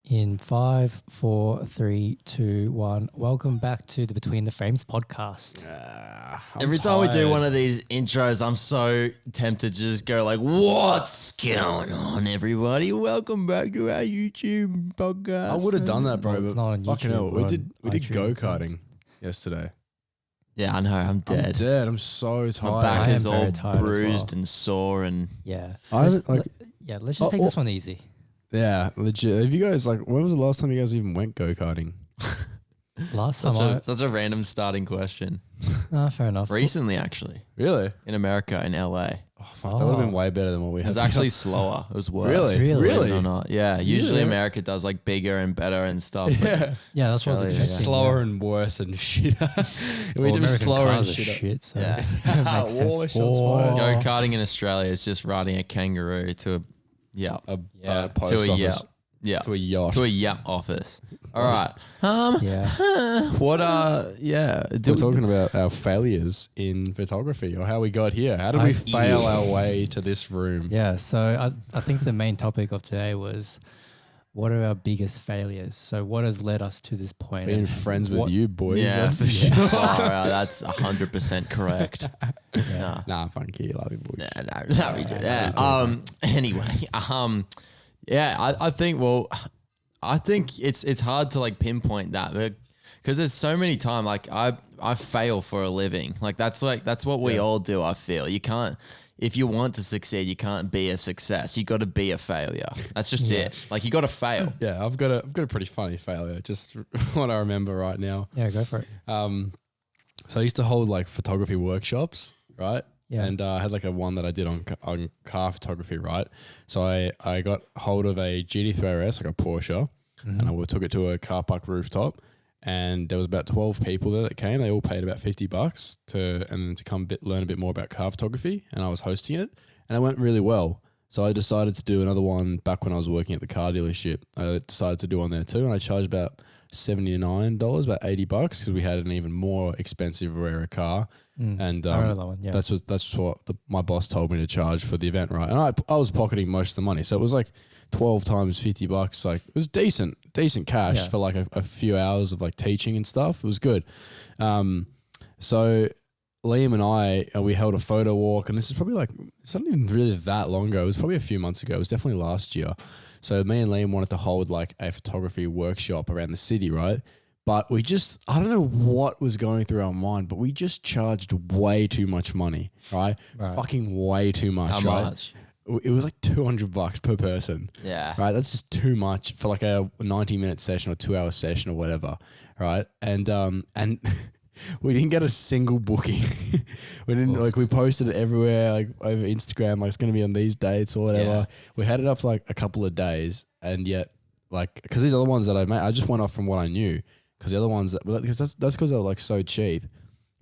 In 5, 4, 3, 2, 1. Welcome back to the Between the Frames podcast. Every time we do one of these intros, I'm so tempted to just go like, "What's going on, everybody? Welcome back to our YouTube podcast." I would have done that, bro. Well, it's but not on fucking YouTube, hell, we did iTunes, go karting yesterday. Yeah, I know. I'm dead. I'm dead. I'm so tired. My back I is am all very tired as bruised well. and sore, and Yeah. I haven't, like, Let's just take this one easy. yeah, legit. Have you guys when was the last time you guys even went go karting? Last time such a random starting question. fair enough. Recently, actually, Really? in America, in LA, Oh, fuck, that would have been way better than what we it had. was actually slower. It was worse. Really? Believe it or not. Yeah, usually Yeah. America does like bigger and better and stuff. but Yeah, Yeah, that's what's Australia, interesting. just slower and worse and shit. we did American slower and cars are shit. shit, so Yeah. it makes sense. Whoa, shots fired. Go karting in Australia is just riding a kangaroo to a Post to a office. yeah To a yacht. to a yacht office. All right. Yeah. What We're talking about our failures in photography or how we got here. How did we fail our way to this room? Yeah, so I think the main topic of today was what are our biggest failures? So what has led us to this point? Being and friends with what- you boys, Yeah. that's for sure. That's 100% correct. Yeah. Nah, funky, love you boys. No, we do. Yeah. Anyway, I think it's hard to like pinpoint that because there's so many times like I fail for a living. That's what we all do. I feel you can't. If you want to succeed, you can't be a success. You got to be a failure. That's just it. Like you got to fail. Yeah, I've got a pretty funny failure. Just what I remember right now. Yeah, go for it. So I used to hold like photography workshops, right? Yeah. And I had like a one that I did on car photography, right? So I got hold of a GT3 RS, like a Porsche, and I took it to a car park rooftop. And there was about 12 people there that came. They all paid about $50 to come learn a bit more about car photography. And I was hosting it, and it went really well. So I decided to do another one back when I was working at the car dealership. I decided to do one there too, and I charged about $79, about $80 because we had an even more expensive, rarer car. And I remember that one. Yeah. that's what my boss told me to charge for the event, right? And I was pocketing most of the money, so it was like 12 times $50. Like it was decent cash for like a few hours of like teaching and stuff. It was good. So Liam and we held a photo walk, and this is probably like, it's not even really that long ago. It was probably a few months ago. It was definitely last year. So me and Liam wanted to hold like a photography workshop around the city, right? But I don't know what was going through our mind, but we just charged way too much money, right? Fucking way too much, How right? much? It was like $200 per person. Yeah. Right. That's just too much for like a 90-minute session or 2-hour session or whatever. Right. And we didn't get a single booking. We didn't we posted it everywhere, like over Instagram, like it's going to be on these dates or whatever. Yeah. We had it up for like a couple of days, and yet like, cause these other ones that I made, I just went off from what I knew. Cause the other ones that's cause they were like so cheap.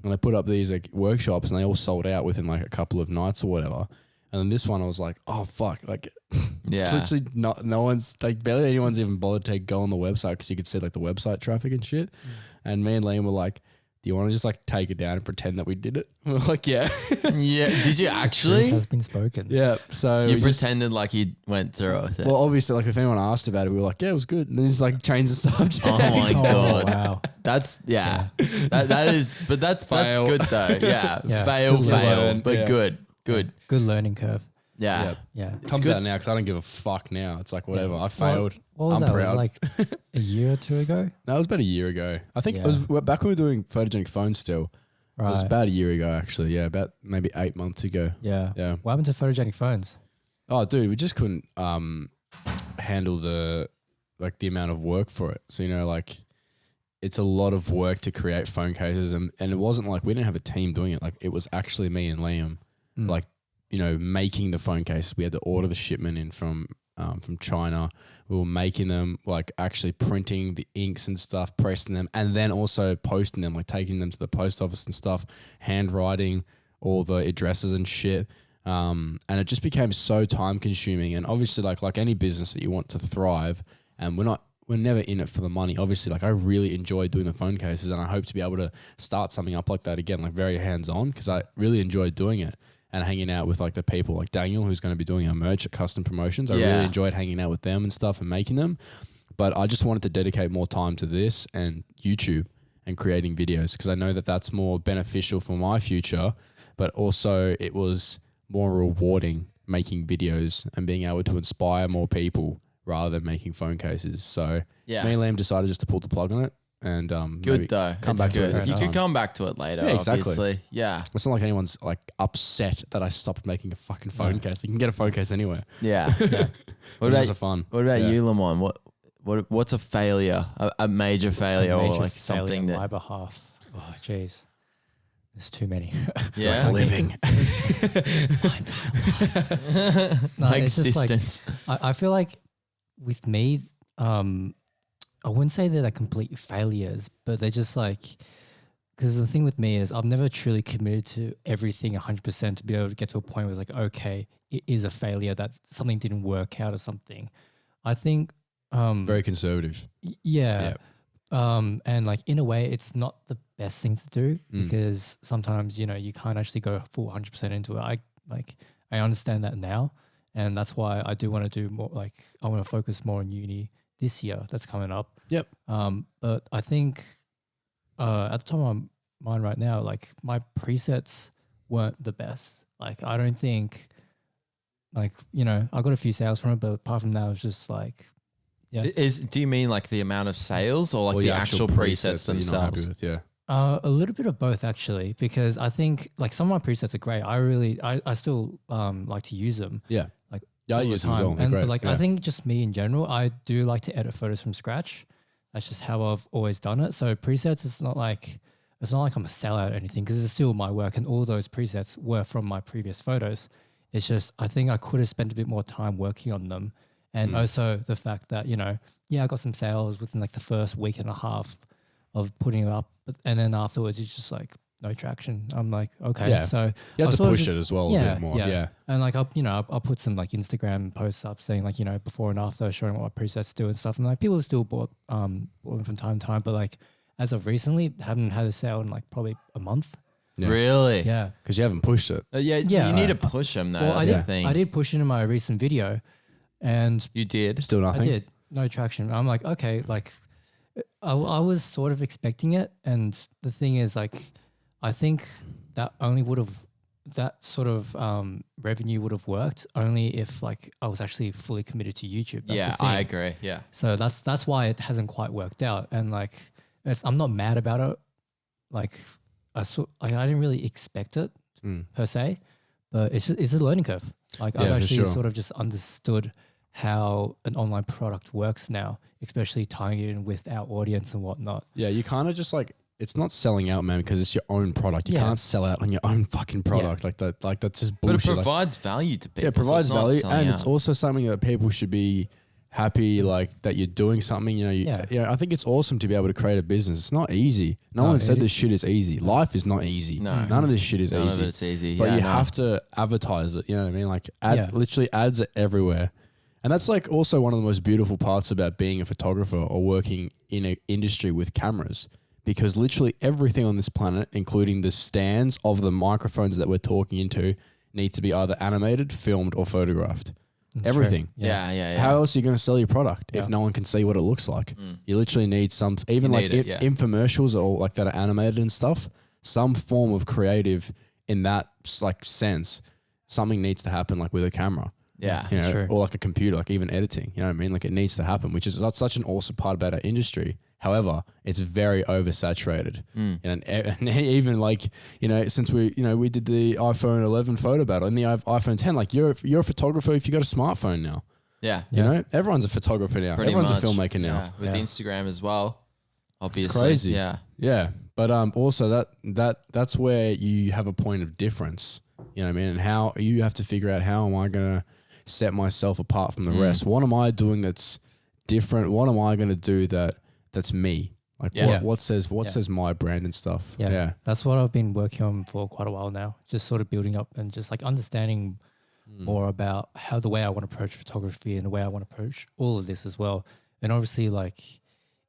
And I put up these like workshops and they all sold out within like a couple of nights or whatever. And then this one, I was like, oh, fuck. Like, it's literally no one's, like, barely anyone's even bothered to go on the website because you could see, like, the website traffic and shit. And me and Liam were like, do you want to just, like, take it down and pretend that we did it? We were like, yeah. Yeah. Did you Truth actually? has been spoken. Yeah. So You we pretended like you went through with it. well, obviously, like, if anyone asked about it, we were like, yeah, it was good. And then just, like, change the subject. Oh my Oh, god. wow. That's that is, but that's Fail. good though. Yeah. Yeah. Fail, Good learn. but Yeah. good. Good learning curve. Yeah. Yeah. Comes out now because I don't give a fuck now. It's like, whatever. I failed. What was I'm that? proud. It was like a year or two ago? That was about a year ago. I think it was back when we were doing photogenic phones still. Right. It was about a year ago, actually. Yeah, about maybe 8 months ago. Yeah. Yeah. What happened to photogenic phones? Oh, dude, we just couldn't handle the amount of work for it. So, like it's a lot of work to create phone cases, and it wasn't like we didn't have a team doing it. Like it was actually me and Liam, like, making the phone cases. We had to order the shipment in from China. We were making them, like actually printing the inks and stuff, pressing them, and then also posting them, like taking them to the post office and stuff, handwriting all the addresses and shit. And it just became so time consuming. And obviously like any business that you want to thrive, and we're never in it for the money. Obviously, like I really enjoy doing the phone cases, and I hope to be able to start something up like that again, like very hands-on, because I really enjoyed doing it. And hanging out with like the people like Daniel, who's going to be doing our merch at Custom Promotions. I really enjoyed hanging out with them and stuff and making them. But I just wanted to dedicate more time to this and YouTube and creating videos because I know that that's more beneficial for my future, but also it was more rewarding making videos and being able to inspire more people rather than making phone cases. So me and Liam decided just to pull the plug on it. And good though. Come back to it. You can come back to it later. Yeah, exactly. Obviously. Yeah. It's not like anyone's like upset that I stopped making a fucking phone case. You can get a phone case anywhere. Yeah. What about fun? What about you, Limon? What's a failure? A major failure or like something on that my behalf? Oh, jeez. There's too many. Yeah. Like living. No, it's just like, existence. I feel like with me, I wouldn't say they're like complete failures, but they're just like, because the thing with me is I've never truly committed to everything 100% to be able to get to a point where it's like, okay, it is a failure that something didn't work out or something. I think Very conservative. yeah. And like in a way, it's not the best thing to do because sometimes, you can't actually go full 100% into it. I understand that now. And that's why I do want to do more, like I want to focus more on uni this year that's coming up. Yep. But I think at the top of my mind right now, like my presets weren't the best. Like I don't think, like, I got a few sales from it, but apart from that, it was just like, yeah. Do you mean like the amount of sales or like the actual presets that you're not happy themselves? with, yeah. A little bit of both actually, because I think like some of my presets are great. I still like to use them. Yeah. Like Yeah, I all the use them as time. well. They're And great. like yeah. I think just me in general, I do like to edit photos from scratch. That's just how I've always done it. So presets, it's not like I'm a sellout or anything because it's still my work, and all those presets were from my previous photos. It's just I think I could have spent a bit more time working on them, and also the fact that I got some sales within like the first week and a half of putting it up, and then afterwards it's just like no traction. I'm like, okay, Yeah. so You have I to sort of push just- it as well a bit more. Yeah. And like I'll put some like Instagram posts up saying like before and after, showing what my presets do and stuff. And like people still bought them from time to time, but like as of recently, haven't had a sale in like probably a month. Yeah. Really? Yeah. Because you haven't pushed it. Yeah. Yeah. You need to push them though. Well, That's the thing. I did push it in my recent video, and You did. Still nothing. I did no traction. I'm like, okay, like I was sort of expecting it, and the thing is like, I think that only would have that sort of revenue would have worked only if like I was actually fully committed to YouTube. That's Yeah, the thing. I agree. Yeah. So that's why it hasn't quite worked out, and like I'm not mad about it. Like I didn't really expect it per se, but it's a learning curve. Like Yeah, I've for actually sure. sort of just understood how an online product works now, especially tying it in with our audience and whatnot. Yeah, you kind of just like, it's not selling out, man, because it's your own product. You Yeah. can't sell out on your own fucking product like that. Like that's just But it bullshit. Like, provides value to people. yeah, it so provides it's not value, selling and out. it's also something that people should be happy, like that you're doing something. I think it's awesome to be able to create a business. It's not easy. No one said this shit is easy. Life is not easy. No. None of this shit is None easy. of it's easy. But yeah, you no. have to advertise it. You know what I mean? Like Yeah. literally ads are everywhere. And that's like also one of the most beautiful parts about being a photographer or working in an industry with cameras, because literally everything on this planet, including the stands of the microphones that we're talking into, need to be either animated, filmed, or photographed. That's Everything. true. Yeah. How else are you going to sell your product if Yeah. no one can see what it looks like? You literally need even You like need it, yeah. infomercials or like that are animated and stuff. Some form of creative in that like sense. Something needs to happen like with a camera. Yeah. You know, True. or like a computer, like even editing, you know what I mean? Like it needs to happen, which is such an awesome part about our industry. However, it's very oversaturated. And even like, since we did the iPhone 11 photo battle and the iPhone 10, like you're a photographer if you got a smartphone now, Yeah. you know, everyone's a photographer now. Pretty Everyone's much. a filmmaker now. Yeah. With Yeah. Instagram as well. Obviously. It's crazy. Yeah. Yeah. But also that's where you have a point of difference, you know what I mean? And how you have to figure out, how am I going to set myself apart from the rest? What am I doing that's different? What am I going to do that's me? Like Yeah. what says my brand and stuff? Yeah. That's what I've been working on for quite a while now. Just sort of building up and just like understanding more about how the way I want to approach photography and the way I want to approach all of this as well. And obviously like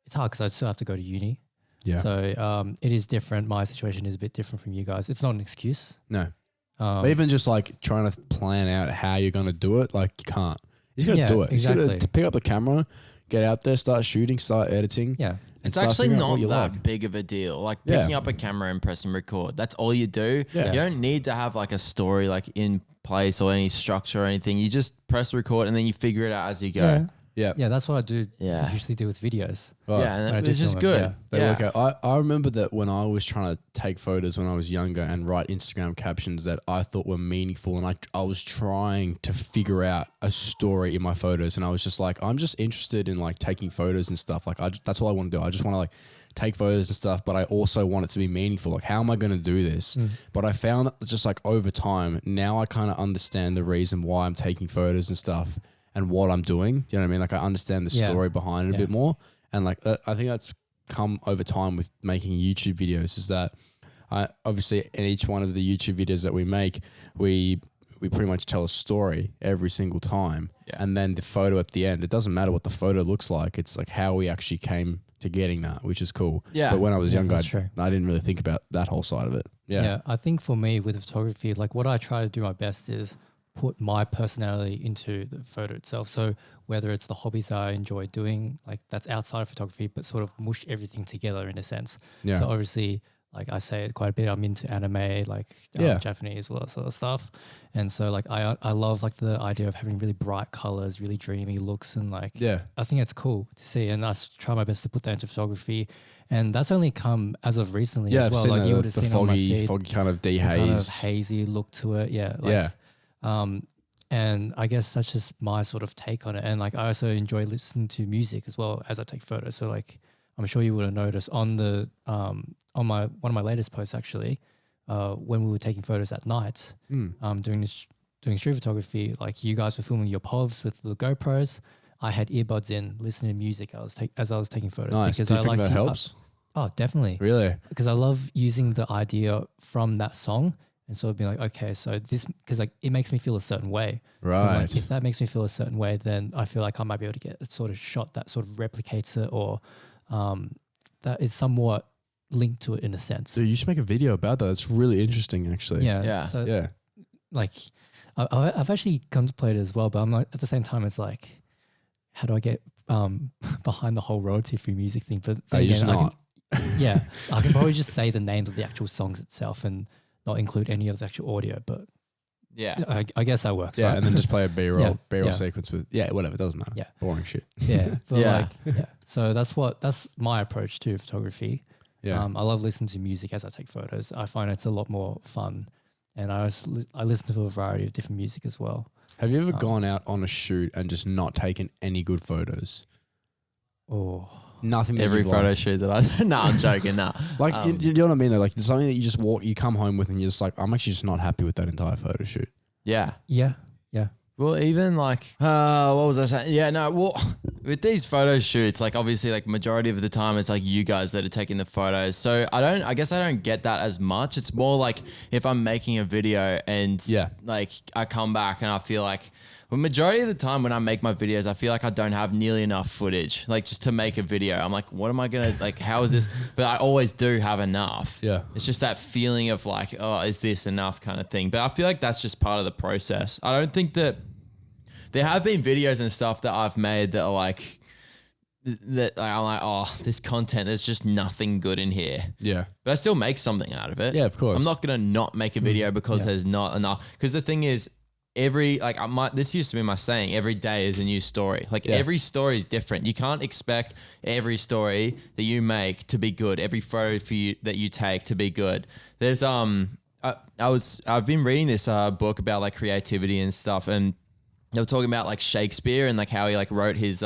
it's hard because I still have to go to uni. Yeah. So it is different. My situation is a bit different from you guys. It's not an excuse. No. But even just like trying to plan out how you're going to do it, like you can't. You just got to do it. You just exactly. got to pick up the camera, get out there, start shooting, start editing. Yeah. And It's start actually figuring out not what that you like. big of a deal. Like Yeah. picking up a camera and pressing record. That's all you do. Yeah. You don't need to have like a story like in place or any structure or anything. You just press record and then you figure it out as you go. Yeah. Yeah. Yeah, that's what I do. Yeah. Usually do with videos. Well, Yeah, When I and do it's just film good. them, They Yeah. work out. I remember that when I was trying to take photos when I was younger and write Instagram captions that I thought were meaningful, and I was trying to figure out a story in my photos, and I was just like, I'm just interested in like taking photos and stuff. Like that's all I want to do. I just want to like take photos and stuff, but I also want it to be meaningful. Like, how am I going to do this? But I found that just like over time, now I kind of understand the reason why I'm taking photos and stuff and what I'm doing. Do you know what I mean? Like I understand the Yeah. story behind it a bit more. And like, I think that's come over time with making YouTube videos, is that obviously in each one of the YouTube videos that we make, we pretty much tell a story every single time. Yeah. And then the photo at the end, it doesn't matter what the photo looks like. It's like how we actually came to getting that, which is cool. Yeah. But when I was Yeah, younger, that's true. I didn't really think about that whole side of it. Yeah. I think for me with photography, like what I try to do my best is put my personality into the photo itself. So whether it's the hobbies that I enjoy doing, like that's outside of photography, but sort of mush everything together in a sense. Yeah. So obviously, like I say it quite a bit, I'm into anime, like Yeah. Japanese, all that sort of stuff. And so like I love like the idea of having really bright colors, really dreamy looks, and like Yeah. I think it's cool to see, and I try my best to put that into photography. And that's only come as of recently Yeah. as I've well. seen like you would the have seen on my feed, foggy kind of kind of dehazed. hazy look to it. Yeah. Like, Yeah. And I guess that's just my sort of take on it. And like I also enjoy listening to music as well as I take photos. So like I'm sure you would have noticed on the on my one of my latest posts actually, when we were taking photos at night, doing street photography, like you guys were filming your POVs with the GoPros. I had earbuds in, listening to music as I was taking photos. Nice. Do you think that helps? Oh, definitely. Really? Because I love using the idea from that song and sort of being like, okay, so this, because like it makes me feel a certain way. So Right. like, if that makes me feel a certain way, then I feel like I might be able to get a sort of shot that sort of replicates it, or that is somewhat linked to it in a sense. Dude, you should make a video about that. It's really interesting, actually. Yeah. Yeah. So Yeah. like I've actually contemplated as well, but I'm like, at the same time, it's like, how do I get behind the whole royalty-free music thing? But then You're just again, not. I can probably just say the names of the actual songs itself and not include any of the actual audio. But Yeah. I guess that works. Yeah, right? and then just play a B-roll, Yeah, B-roll yeah. sequence with, whatever, it doesn't matter. Yeah. Boring shit. yeah, but Yeah. So that's my approach to photography. Yeah. I love listening to music as I take photos. I find it's a lot more fun, and I listen to a variety of different music as well. Have you ever gone out on a shoot and just not taken any good photos? Oh, Nothing that Every you've photo liked? shoot that I no, I'm joking. No. Like, you know what I mean? Though? Like, there's something that you just you come home with and you're just like, I'm actually just not happy with that entire photo shoot. Yeah. yeah. Well, even like, what was I saying? Yeah, no, well, with these photo shoots, like obviously like majority of the time it's like you guys that are taking the photos. So I guess I don't get that as much. It's more like if I'm making a video and like I come back and I feel like, well, majority of the time when I make my videos, I feel like I don't have nearly enough footage, like just to make a video. I'm like, what am I going to, like, how is this? But I always do have enough. Yeah. It's just that feeling of like, oh, is this enough kind of thing. But I feel like that's just part of the process. I don't think that there have been videos and stuff that I've made that are like, that I'm like, oh, this content, there's just nothing good in here. Yeah. But I still make something out of it. Yeah, of course. I'm not going to not make a video because there's not enough. Because the thing is, this used to be my saying, every day is a new story. Like every story is different. You can't expect every story that you make to be good. Every photo that you take to be good. There's, I've been reading this book about like creativity and stuff, and they were talking about like Shakespeare and like how he like wrote his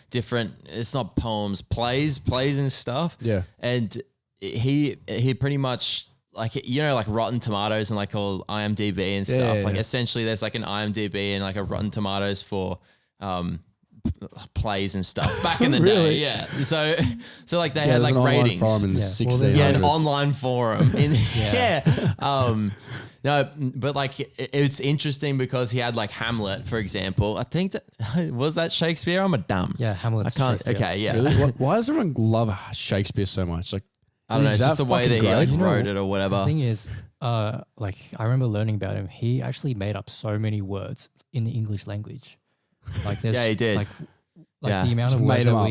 different, it's not poems, plays and stuff. Yeah. And he pretty much, like, you know, like Rotten Tomatoes and like all IMDb and stuff. Like essentially there's like an IMDb and like a Rotten Tomatoes for plays and stuff back in the Really? day. Yeah. So like they had there's like an online ratings. forum in the Yeah. 1600s. Well, there's- Yeah, an online forum. Yeah. No, but like it's interesting because he had like Hamlet, for example. I think was that Shakespeare? I'm a dumb. Yeah, I Hamlet's can't. Shakespeare. Okay, yeah. Really? Why does everyone love Shakespeare so much? Like, I don't know. It's Is just that the way that fucking he like great? wrote it or whatever. The thing is, like I remember learning about him. He actually made up so many words in the English language. Like there's Yeah, he did. like Like Yeah. the amount Just of words made 'em that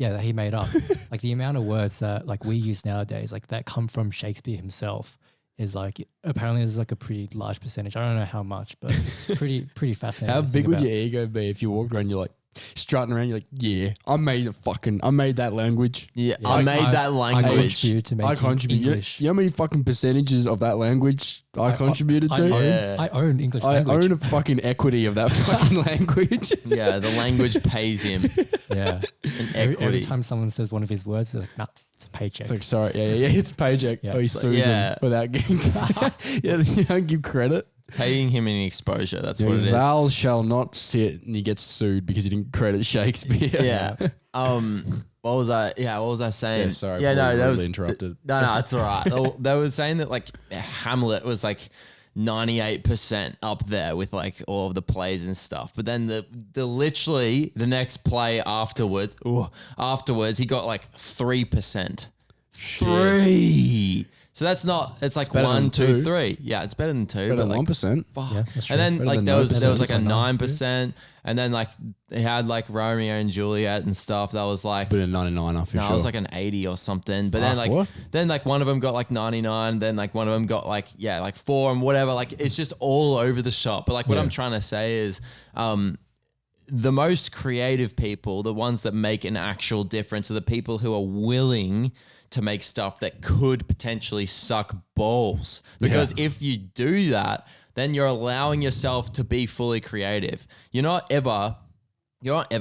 up. that he made up. Like the amount of words that like we use nowadays, like that come from Shakespeare himself, is like apparently there's like a pretty large percentage. I don't know how much, but it's pretty fascinating. How to big think would about. your ego be if you walked around, you're like strutting around, you're like, yeah, I made that language. Yeah, Yeah, I made that I language. contributed to I making contributed. English. You know how many fucking percentages of that language I contributed I to? own, Yeah. I own English I language. own a fucking equity of that fucking language. Yeah, the language pays him Yeah. an Every equity. time someone says one of his words, it's like, nah, it's a paycheck. It's like, sorry, yeah, it's paycheck. Yeah. Oh, he sues Yeah. him without getting. Yeah, you don't give credit. Paying him any exposure. That's what it is. Thou shall not sit, and he gets sued because he didn't credit Shakespeare. Yeah. What was I? Yeah. What was I saying? Yeah, sorry. Yeah. for No, that rudely was interrupted. No, it's all right. They were saying that like Hamlet was like 98% up there with like all of the plays and stuff. But then the literally the next play afterwards he got like 3%. 3. So that's not. It's like better 1, than 2, two. 3. Yeah, it's better than 2. Better but than like, 1%. fuck. Yeah, that's true. And then Better like than there was 9%. like a 9%. 9%, and then like they had like Romeo and Juliet and stuff. That was like But a 99 off for no, sure. it was like an 80 or something. But Fuck, then what? like one of them got like 99. Then like one of them got like 4 and whatever. Like it's just all over the shop. But like what Yeah. I'm trying to say is, the most creative people, the ones that make an actual difference, are the people who are willing to make stuff that could potentially suck balls. Because if you do that, then you're allowing yourself to be fully creative. You're not ever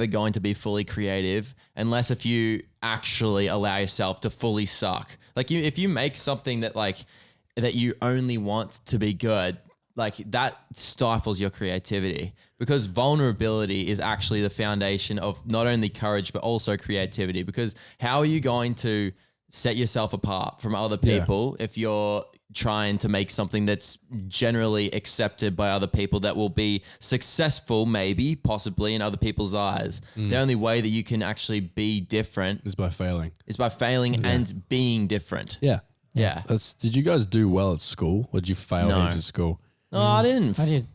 going to be fully creative unless if you actually allow yourself to fully suck. Like if you make something that you only want to be good, like that stifles your creativity, because vulnerability is actually the foundation of not only courage, but also creativity. Because how are you going to set yourself apart from other people if you're trying to make something that's generally accepted by other people that will be successful, maybe, possibly in other people's eyes? The only way that you can actually be different Is by failing. is by failing and being different. Yeah. Yeah. Did you guys do well at school, or did you fail No. heaps at school? No, I didn't. I did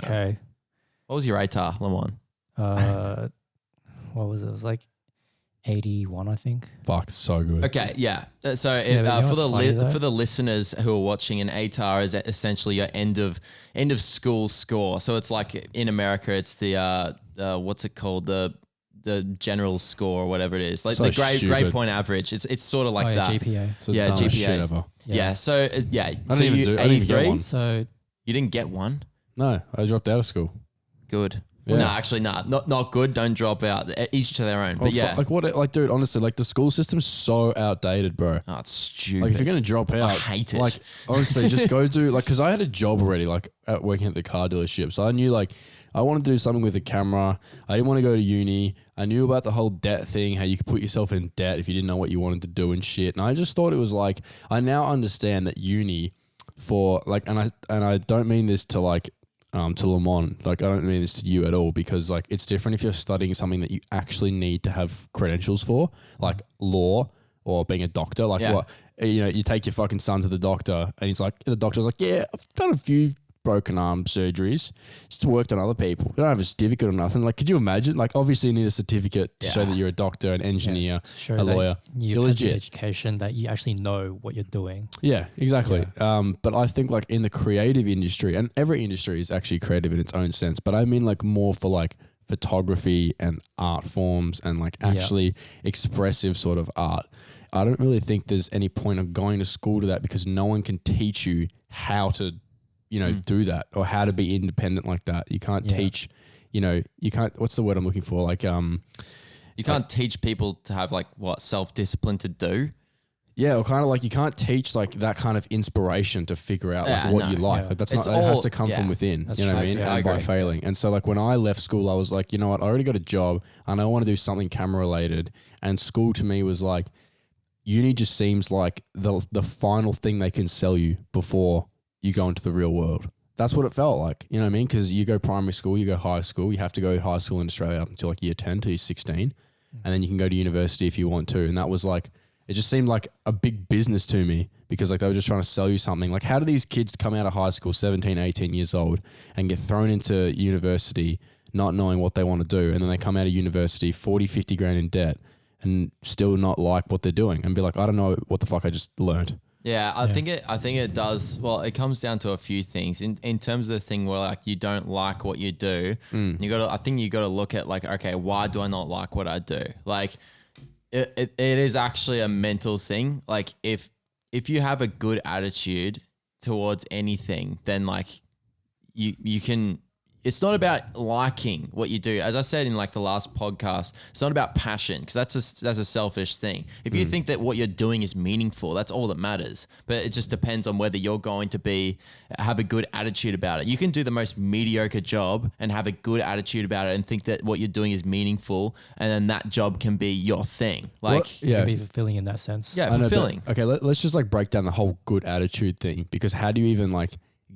okay. What was your ATAR, Limon? What was it? It was like 81, I think. Fuck, it's so good. Okay, yeah. So but you know for what's funny though? for the listeners who are watching, an ATAR is essentially your end of school score. So it's like in America, it's the what's it called, the general score or whatever it is, like So the grade stupid. point average. It's sort of like Oh, yeah, that. GPA. It's the Yeah, dumbest GPA. shit ever. Yeah. So yeah. I So didn't even you do- I didn't even get 83? one. So You didn't get one. No, I dropped out of school. Good. Yeah. No, actually, not good. Don't drop out. Each to their own. But yeah. Dude, honestly, like the school system's so outdated, bro. Oh, it's stupid. Like if you're gonna drop out, hate it. Like honestly, just go do like, because I had a job already, like working at the car dealership. So I knew like I wanted to do something with a camera. I didn't want to go to uni. I knew about the whole debt thing, how you could put yourself in debt if you didn't know what you wanted to do and shit. And I just thought it was like, I now understand that uni for like, and I don't mean this to like to Limon, like I don't mean this to you at all, because like it's different if you're studying something that you actually need to have credentials for, like law or being a doctor. Like Yeah. what, you know, you take your fucking son to the doctor and he's like, the doctor's like, yeah, I've done a few broken arm surgeries, just worked on other people. You don't have a certificate or nothing. Like, could you imagine? Like, obviously you need a certificate to show that you're a doctor, an engineer, show a that lawyer. you've You're had the legit. education, that you actually know what you're doing. Yeah, exactly. But I think like in the creative industry, and every industry is actually creative in its own sense, but I mean like more for like photography and art forms and like actually expressive sort of art. I don't really think there's any point of going to school to that, because no one can teach you how to, you know, do that, or how to be independent like that. You can't teach, you know, you can't, what's the word I'm looking for? Like, you can't teach people to have like self-discipline to do. yeah, or kind of like you can't teach like that kind of inspiration to figure out like what you like. Yeah. Like that's It's not, it has all- to come from within. That's You know what I true. mean? Yeah, I And by agree. failing. And so like when I left school, I was like, you know what? I already got a job and I want to do something camera related. And school to me was like, uni just seems like the final thing they can sell you before you go into the real world. That's what it felt like. You know what I mean? Because you go primary school, you go high school. You have to go high school in Australia up until like year 10 to year 16. And then you can go to university if you want to. And that was like, it just seemed like a big business to me, because like they were just trying to sell you something. Like, how do these kids come out of high school, 17, 18 years old, and get thrown into university not knowing what they want to do. And then they come out of university 40, 50 grand in debt and still not like what they're doing and be like, I don't know what the fuck I just learned. Yeah, I think it does. Well, it comes down to a few things in terms of the thing where like you don't like what you do. I think you got to look at like, okay, why do I not like what I do? Like it is actually a mental thing. Like if you have a good attitude towards anything, then like you can. It's not about liking what you do. As I said in like the last podcast, it's not about passion because that's a selfish thing. If you think that what you're doing is meaningful, that's all that matters. But it just depends on whether you're going to have a good attitude about it. You can do the most mediocre job and have a good attitude about it and think that what you're doing is meaningful, and then that job can be your thing. Like it can be fulfilling in that sense. Yeah, fulfilling. Okay, let's just like break down the whole good attitude thing, because how do you even like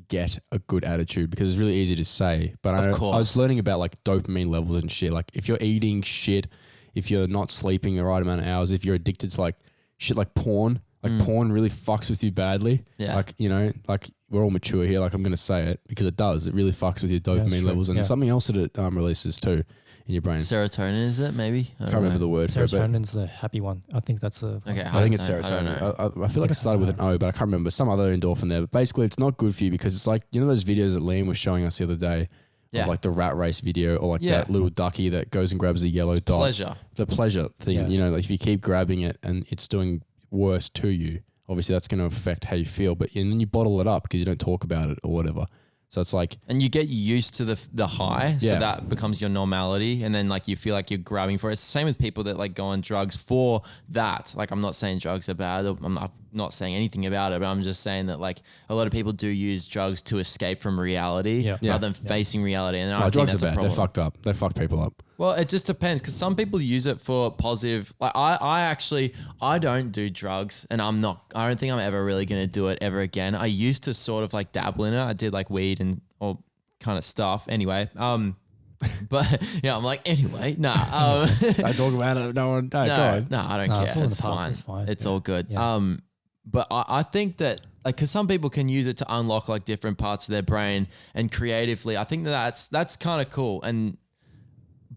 get a good attitude? Because it's really easy to say, but I was learning about like dopamine levels and shit. Like if you're eating shit, if you're not sleeping the right amount of hours, if you're addicted to like shit like porn, porn really fucks with you badly. Yeah. Like, you know, like we're all mature here. Like I'm going to say it because it does. It really fucks with your dopamine levels, and something else that it releases too in your brain. Serotonin, is it? Maybe I can't remember the word for it. Serotonin's the happy one. I think that's okay. I think it's serotonin. I feel like it started with an O, but I can't remember. Some other endorphin there. But basically, it's not good for you because it's like, you know those videos that Liam was showing us the other day, of like the rat race video, or like that little ducky that goes and grabs the yellow dot. Pleasure. The pleasure thing. You know, like if you keep grabbing it and it's doing worse to you, obviously that's going to affect how you feel. But and then you bottle it up because you don't talk about it or whatever. So it's like, and you get used to the high, so that becomes your normality, and then like you feel like you're grabbing for it. It's the same with people that like go on drugs for that. Like I'm not saying drugs are bad. I'm not saying anything about it, but I'm just saying that like a lot of people do use drugs to escape from reality rather than facing reality. And I think drugs that's are bad. They're fucked up. They fuck people up. Well, it just depends because some people use it for positive. Like I don't do drugs, and I don't think I'm ever really going to do it ever again. I used to sort of like dabble in it. I did like weed and all kind of stuff. Anyway, but yeah, I'm like, anyway, nah. Don't talk about it. No one, go on. No, I don't care. It's fine. It's all good. Yeah. But I think that like, because some people can use it to unlock like different parts of their brain and creatively, I think that's kind of cool.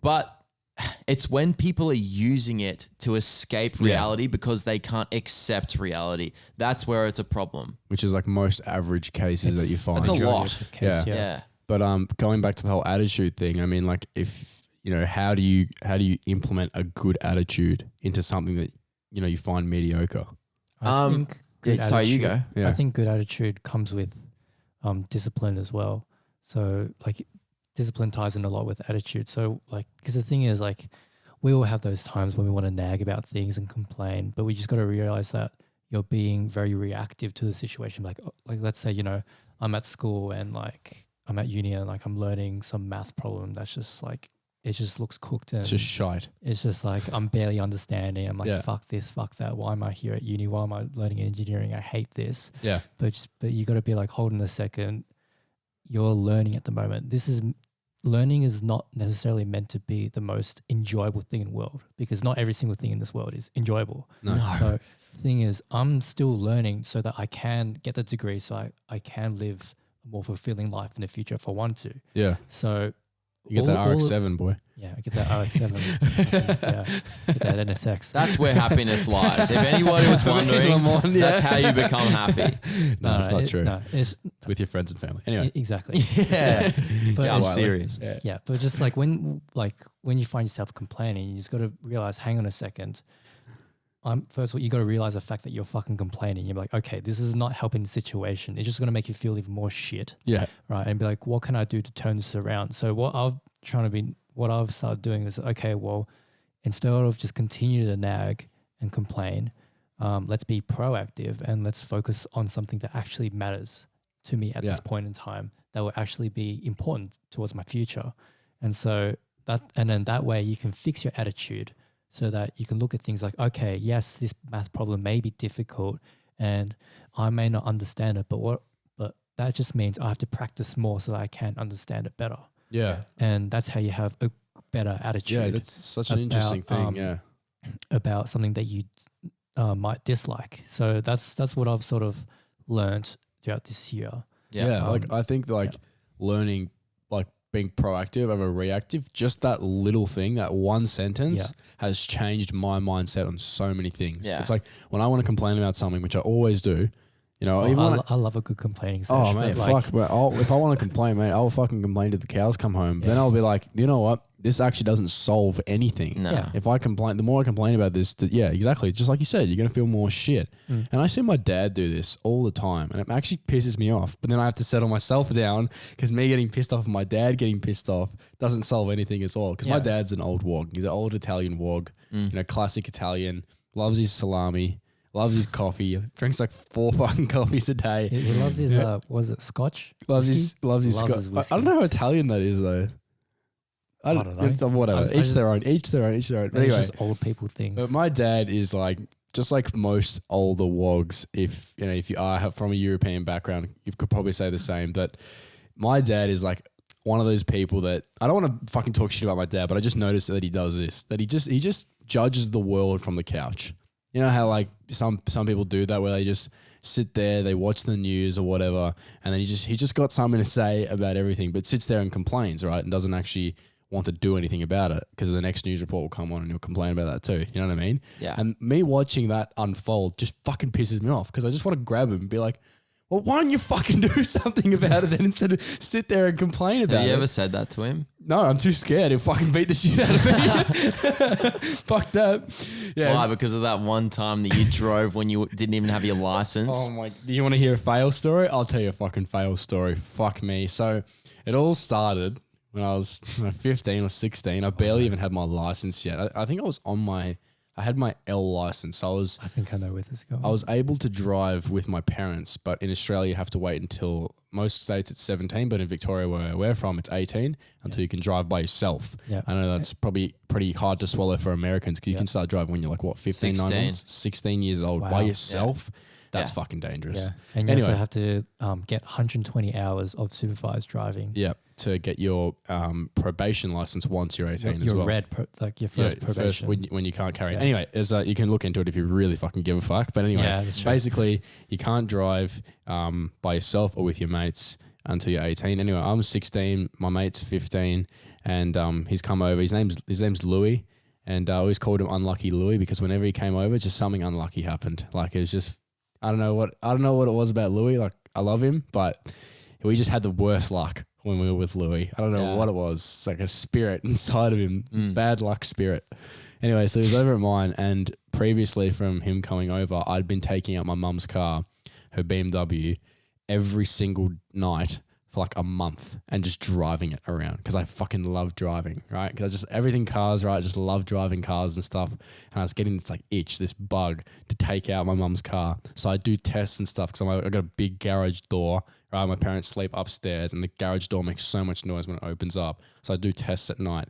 But it's when people are using it to escape reality because they can't accept reality. That's where it's a problem. Which is like most average cases that you find. It's a lot. Yeah. But going back to the whole attitude thing, I mean, like if, you know, how do you implement a good attitude into something that, you know, you find mediocre? I think sorry, you go. Yeah. I think good attitude comes with discipline as well. So like discipline ties in a lot with attitude. So like, because the thing is like, we all have those times when we want to nag about things and complain, but we just got to realize that you're being very reactive to the situation. Like let's say, you know, I'm at school and like I'm at uni and like I'm learning some math problem that's just like, it just looks cooked and it's just shite. It's just like I'm barely understanding. I'm like, fuck this, fuck that. Why am I here at uni? Why am I learning engineering? I hate this. Yeah. But you got to be like, hold on a second. You're learning at the moment. Learning is not necessarily meant to be the most enjoyable thing in the world, because not every single thing in this world is enjoyable. No. So the thing is, I'm still learning so that I can get the degree, so I can live a more fulfilling life in the future if I want to. Yeah. So you get that RX-7, boy. Yeah, I get that RX-7. Get that NSX. That's where happiness lies. If anybody was wondering, that's how you become happy. No, it's not true. No, it's with your friends and family. Anyway. Exactly. Yeah. But I'm serious. Yeah, but just like when you find yourself complaining, you just got to realize, hang on a second. First of all, you got to realize the fact that you're fucking complaining. You're like, okay, this is not helping the situation. It's just going to make you feel even more shit. Yeah. Right. And be like, what can I do to turn this around? So what I've started doing is, okay, well, instead of just continue to nag and complain, let's be proactive and let's focus on something that actually matters to me at this point in time, that will actually be important towards my future. And so then that way you can fix your attitude, so that you can look at things like, okay, yes, this math problem may be difficult and I may not understand it, but that just means I have to practice more so that I can understand it better. Yeah. And that's how you have a better attitude. Yeah, that's such an interesting thing, about something that you might dislike. So that's what I've sort of learned throughout this year. Yeah, like I think like learning, like being proactive over reactive, just that little thing, that one sentence has changed my mindset on so many things. Yeah. It's like when I want to complain about something, which I always do, you know, even when I love a good complaining session. oh, mate, fuck. But if I want to complain, mate, I'll fucking complain till the cows come home. Then I'll be like, you know what? This actually doesn't solve anything. No. Yeah. If I complain, the more I complain about this, yeah, exactly. Just like you said, you're going to feel more shit. And I see my dad do this all the time, and it actually pisses me off. But then I have to settle myself down because me getting pissed off and my dad getting pissed off doesn't solve anything as well. Because my dad's an old wog. He's an old Italian wog, you know, classic Italian, loves his salami. Loves his coffee. Drinks like 4 fucking coffees a day. He loves his was it Scotch? Loves whiskey? his Scotch. whiskey. I don't know how Italian that is though. I don't know. Whatever. Each their own. Each their own. But It's anyway, just old people things. but my dad is like just like most older wogs. If you know, if you are from a European background, you could probably say the same. But my dad is like one of those people that I don't want to fucking talk shit about my dad, but I just noticed that he does this. That he just judges the world from the couch. You know how like some people do that where they just sit there, they watch the news or whatever, and then he just got something to say about everything, but sits there and complains, right? And doesn't actually want to do anything about it because the next news report will come on and he'll complain about that too. You know what I mean? Yeah. And me watching that unfold just fucking pisses me off because I just want to grab him and be like, well, why don't you fucking do something about it then instead of sit there and complain about it? Have you ever said that to him? No, I'm too scared. He'll fucking beat the shit out of me. Fuck that. Yeah. Why? Because of that one time that you drove when you didn't even have your license? Oh my! Do you want to hear a fail story? I'll tell you a fucking fail story. Fuck me. So it all started when I was 15 or 16. I barely even had my license yet. I think I had my L license. So I think I know where this is going. I was able to drive with my parents, but in Australia you have to wait until most states it's 17, but in Victoria where we're from it's 18 until you can drive by yourself. Yeah. I know that's probably pretty hard to swallow for Americans because you can start driving when you're like what 15, 16. 9 months, 16 years old by Wow. yourself. That's Yeah. fucking dangerous. Yeah. And you Anyway. also have to get 120 hours of supervised driving. Yeah, to get your probation license once you're 18 as Your well. like your first probation. When you can't carry. Yeah. Anyway, you can look into it if you really fucking give a fuck. But anyway, Yeah, that's true. basically you can't drive by yourself or with your mates until you're 18. Anyway, I'm 16, my mate's 15, and he's come over. His name's Louis, and I always called him Unlucky Louis because whenever he came over, just something unlucky happened. Like it was just I don't know what it was about Louis. Like I love him, but we just had the worst luck when we were with Louis. I don't know what it was. It's like a spirit inside of him, bad luck spirit. Anyway, so he was over at mine, and previously from him coming over, I'd been taking out my mum's car, her BMW, every single night for like a month and just driving it around because I fucking love driving, right? Because I just everything cars, right? Just love driving cars and stuff. And I was getting this like itch, this bug to take out my mum's car. So I do tests and stuff because I got a big garage door, right? My parents sleep upstairs and the garage door makes so much noise when it opens up. So I do tests at night.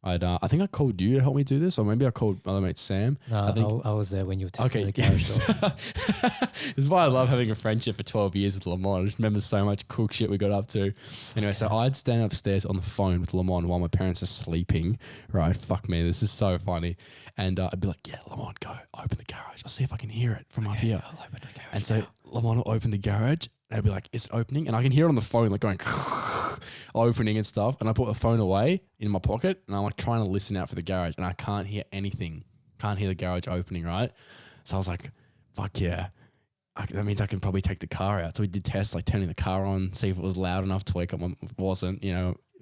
I think I called you to help me do this, or maybe I called my other mate Sam. No, I was there when you were testing the garage door. This is why I love having a friendship for 12 years with Limon. I just remember so much cool shit we got up to. Anyway, so I'd stand upstairs on the phone with Limon while my parents are sleeping. Right? Fuck me, this is so funny. And I'd be like, yeah, Limon, go open the garage. I'll see if I can hear it from up here. I'll open the garage And so Limon will open the garage. And I'd be like, is it opening? And I can hear it on the phone, like going opening and stuff. And I put the phone away in my pocket and I'm like trying to listen out for the garage and I can't hear anything. Can't hear the garage opening, right? So I was like, fuck yeah. That means I can probably take the car out. So we did tests, like turning the car on, see if it was loud enough to wake up. It wasn't,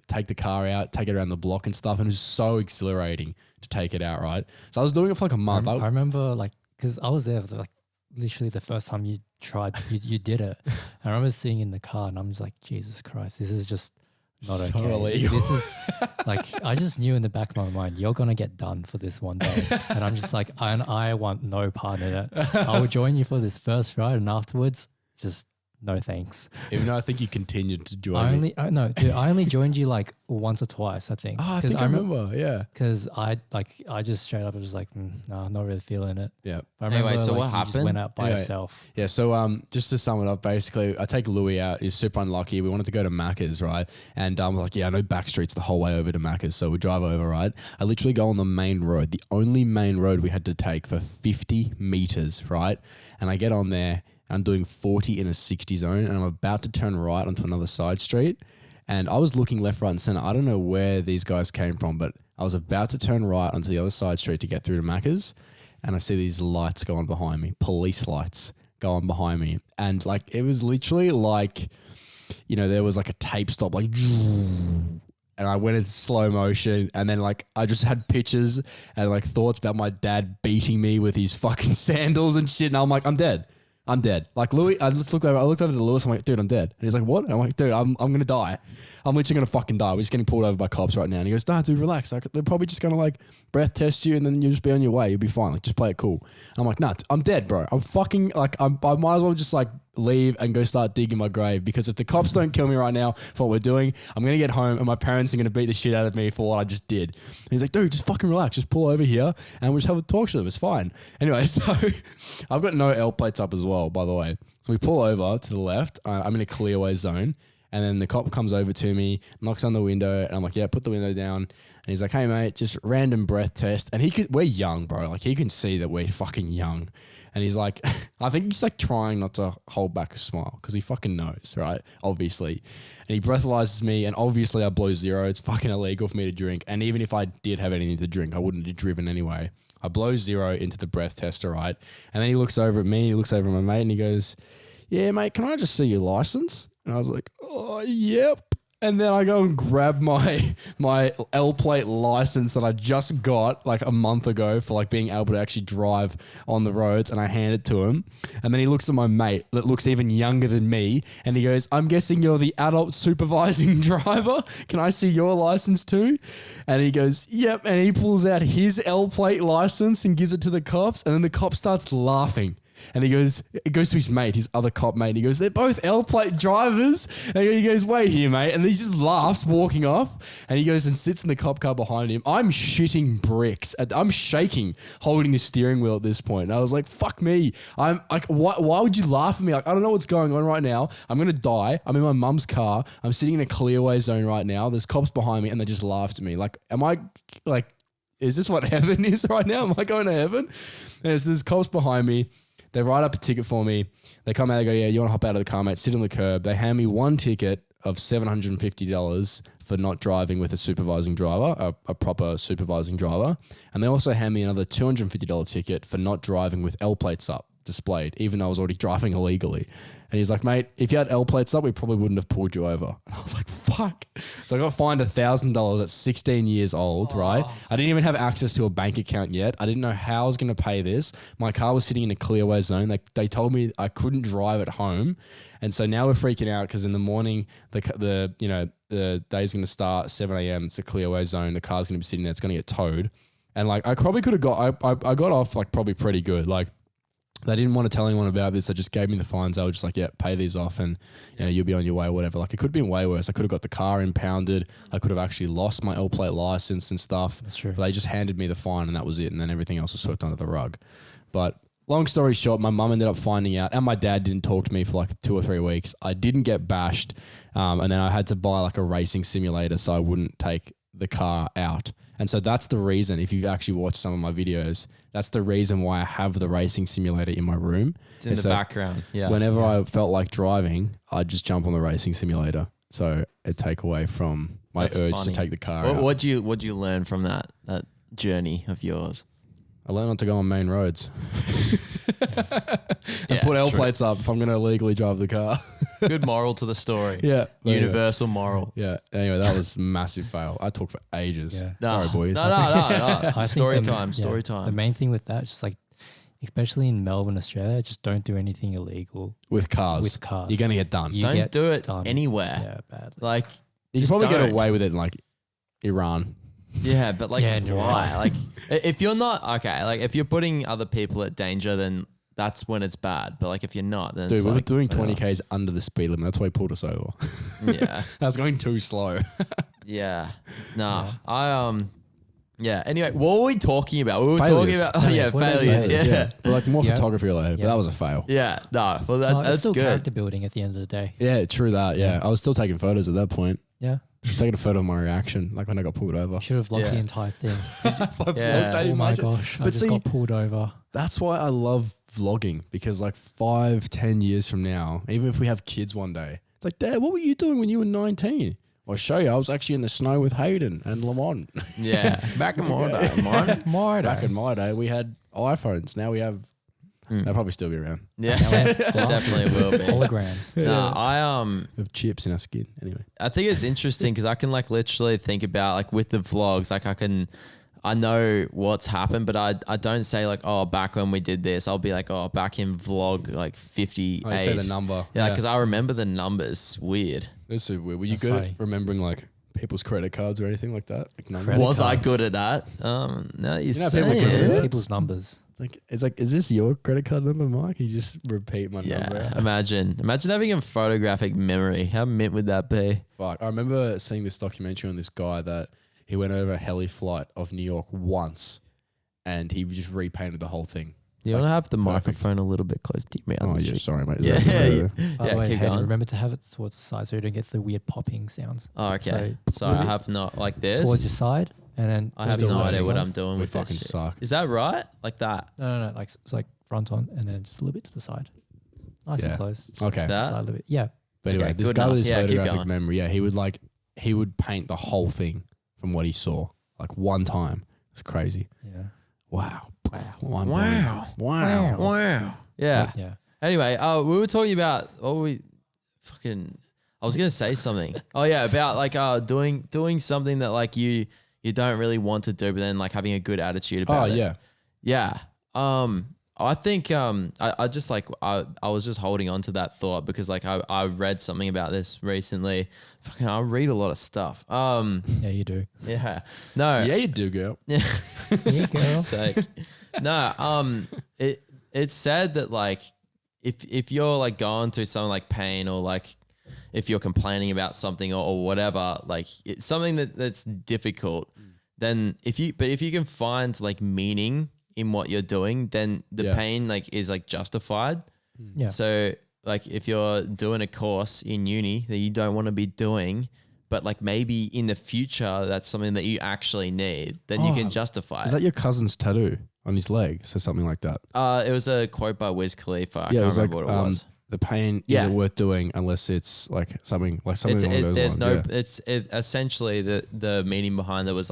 take the car out, take it around the block and stuff. And it was so exhilarating to take it out, right? So I was doing it for like a month. I remember because I was there for literally the first time you tried, you did it. I remember sitting in the car and I'm just like, Jesus Christ, this is just not So okay. illegal. This is like, I just knew in the back of my mind, you're going to get done for this one day. And I'm just like, I want no part in it. I will join you for this first ride and afterwards, just no thanks. Even though I think you continued to join me. I only joined you like once or twice, I think. Oh, I think I remember. Yeah. Because I just straight up was like, no, not really feeling it. Yeah. But I remember, Anyway, so what you just happened? went out by Anyway. yourself. Yeah, so just to sum it up, basically, I take Louis out. He's super unlucky. We wanted to go to Macca's, right? And I was like, yeah, I know back streets the whole way over to Macca's. So we drive over, right? I literally go on the main road, the only main road we had to take for 50 meters, right? And I get on there. I'm doing 40 in a 60 zone and I'm about to turn right onto another side street. And I was looking left, right, and center. I don't know where these guys came from, but I was about to turn right onto the other side street to get through to Macca's, and I see these lights going behind me, police lights going behind me. And like, it was literally like, you know, there was like a tape stop, like, and I went into slow motion, and then like I just had pictures and like thoughts about my dad beating me with his fucking sandals and shit. And I'm like, I'm dead. I'm dead. Like Louis, I looked over to Lewis. I'm like, dude, I'm dead. And he's like, what? And I'm like, dude, I'm going to die. I'm literally going to fucking die. We're just getting pulled over by cops right now. And he goes, nah, dude, relax. Like, they're probably just going to like breath test you and then you'll just be on your way. You'll be fine. Like, just play it cool. And I'm like, nah, I'm dead, bro. I'm fucking like, I might as well just like leave and go start digging my grave, because if the cops don't kill me right now for what we're doing, I'm going to get home and my parents are going to beat the shit out of me for what I just did. And he's like, dude, just fucking relax. Just pull over here and we'll just have a talk to them. It's fine. Anyway, so I've got no L plates up as well, by the way. So we pull over to the left. I'm in a clearway zone. And then the cop comes over to me, knocks on the window, and I'm like, yeah, put the window down. And he's like, hey, mate, just random breath test. And we're young, bro. Like, he can see that we're fucking young. And he's like, I think he's like trying not to hold back a smile because he fucking knows, right? Obviously. And he breathalyzes me, and obviously I blow zero. It's fucking illegal for me to drink. And even if I did have anything to drink, I wouldn't have driven anyway. I blow zero into the breath tester, right? And then he looks over at me, he looks over at my mate, and he goes, yeah, mate, can I just see your license? And I was like, oh, yep. And then I go and grab my L plate license that I just got like a month ago for like being able to actually drive on the roads, and I hand it to him. And then he looks at my mate that looks even younger than me, and he goes, I'm guessing you're the adult supervising driver. Can I see your license too? And he goes, yep. And he pulls out his L plate license and gives it to the cops. And then the cop starts laughing. And it goes to his mate, his other cop mate. And he goes, they're both L plate drivers. And he goes, wait here, mate. And he just laughs, walking off. And he goes and sits in the cop car behind him. I'm shitting bricks. I'm shaking, holding the steering wheel at this point. And I was like, fuck me. I'm like, why would you laugh at me? Like, I don't know what's going on right now. I'm going to die. I'm in my mum's car. I'm sitting in a clearway zone right now. There's cops behind me, and they just laughed at me. Like, am I like, is this what heaven is right now? Am I going to heaven? And there's cops behind me. They write up a ticket for me. They come out, they go, yeah, you want to hop out of the car, mate, sit on the curb. They hand me one ticket of $750 for not driving with a supervising driver, a proper supervising driver. And they also hand me another $250 ticket for not driving with L plates up displayed, even though I was already driving illegally. And he's like, mate, if you had L plates up, we probably wouldn't have pulled you over. And I was like, fuck. So I got fined $1,000 at 16 years old, right? I didn't even have access to a bank account yet. I didn't know how I was going to pay this. My car was sitting in a clearway zone. They told me I couldn't drive at home. And so now we're freaking out because in the morning, the day's going to start 7 a.m. It's a clearway zone. The car's going to be sitting there. It's going to get towed. And like, I probably could have I got off like probably pretty good. Like, they didn't want to tell anyone about this. They just gave me the fines. They were just like, yeah, pay these off and you'll be on your way or whatever. Like, it could have been way worse. I could have got the car impounded. I could have actually lost my L plate license and stuff. That's true. But they just handed me the fine and that was it. And then everything else was swept under the rug. But long story short, my mum ended up finding out, and my dad didn't talk to me for like 2 or 3 weeks. I didn't get bashed. And then I had to buy like a racing simulator so I wouldn't take the car out. And so that's the reason, if you've actually watched some of my videos, that's the reason why I have the racing simulator in my room. It's in the background. Yeah. Whenever I felt like driving, I'd just jump on the racing simulator. So it'd take away from my urge to take the car out. What'd you learn from that journey of yours? I learned not to go on main roads. And put L plates up if I'm going to illegally drive the car. Good moral to the story. Yeah. Universal moral. Yeah. Anyway, that was a massive fail. I talked for ages. Yeah. Sorry, boys. No. Story time. The main thing with that, just like, especially in Melbourne, Australia, just don't do anything illegal. With cars. You're going to get done. Don't do it anywhere. Yeah, badly. Like, you can probably get away with it in like Iran. Yeah, but like, why? Right. Like, if you're not, okay, like if you're putting other people at danger, then that's when it's bad. But like, if you're not, then we were doing 20 Ks under the speed limit. That's why he pulled us over. Yeah. I was going too slow. Yeah. Nah. Anyway, what were we talking about? We were failures. talking about, failures. Yeah. But like more photography related, but that was a fail. Yeah. No. Well, it's that's still good. character building at the end of the day. Yeah, true that. Yeah. I was still taking photos at that point. Yeah. Taking a photo of my reaction, like when I got pulled over. Should have vlogged the entire thing. Yeah. Oh my gosh, I just got pulled over. That's why I love vlogging, because like 5-10 years from now, even if we have kids one day, it's like, Dad, what were you doing when you were 19? I'll show you. I was actually in the snow with Hayden and Limon. Yeah, back in my day, man. Back in my day, we had iPhones. Now we have. They'll probably still be around. Yeah, definitely will be. Holograms. No, We have chips in our skin. Anyway, I think it's interesting because I can like literally think about like with the vlogs, like I know what's happened, but I don't say like, oh, back when we did this. I'll be like, oh, back in vlog like 58. I say the number. Yeah, because I remember the numbers. It's weird. That's so weird. Were you That's good funny. at remembering like people's credit cards or anything like that? Like numbers? Was I cards. good at that? No, you know say people can do it. that? People's numbers. It's like, is this your credit card number, Mike? You just repeat my number. Yeah, out. imagine having a photographic memory. How mint would that be? Fuck. I remember seeing this documentary on this guy that he went over a heli flight of New York once and he just repainted the whole thing. You want to have the perfect. microphone a little bit close to your mouth. Oh, yeah, sorry, mate. Yeah, Yeah. By the way, keep Hayden, going. remember to have it towards the side so you don't get the weird popping sounds. Oh, okay. So Sorry, I have not like this. towards your side, and then I have Still no learning. idea what I'm doing We with that fucking shit. suck. Is that right? Like that? No. Like it's like front on, and then just a little bit to the side. Nice Yeah. and close. Just Okay. to the That? side a little bit. Yeah. But anyway, Okay, this good guy with enough. his Yeah, keep photographic going. memory, he would paint the whole thing from what he saw, like one time. It's crazy. Yeah. Wow. Wow. Yeah. Yeah. Anyway, we were talking about I was gonna say something. Oh yeah, about like doing something that like you don't really want to do, but then like having a good attitude about it. yeah. Yeah. I think I just like I was just holding on to that thought because like I read something about this recently. Fucking I read a lot of stuff. Yeah, you do. Yeah. No. Yeah, you do, girl. Yeah. Yeah, girl. Sake. No, it's sad that like if you're like going through something like pain or like if you're complaining about something or whatever, like it's something that's difficult, then if you can find like meaning in what you're doing, then the pain like is like justified. Yeah. So like if you're doing a course in uni that you don't want to be doing, but like maybe in the future that's something that you actually need, then you can justify Is it. that your cousin's tattoo on his leg? So something like that. It was a quote by Wiz Khalifa. I Yeah, it can't was like remember what it was. the pain Yeah. isn't worth doing unless it's like something along those There's lines. no. It's essentially the meaning behind it was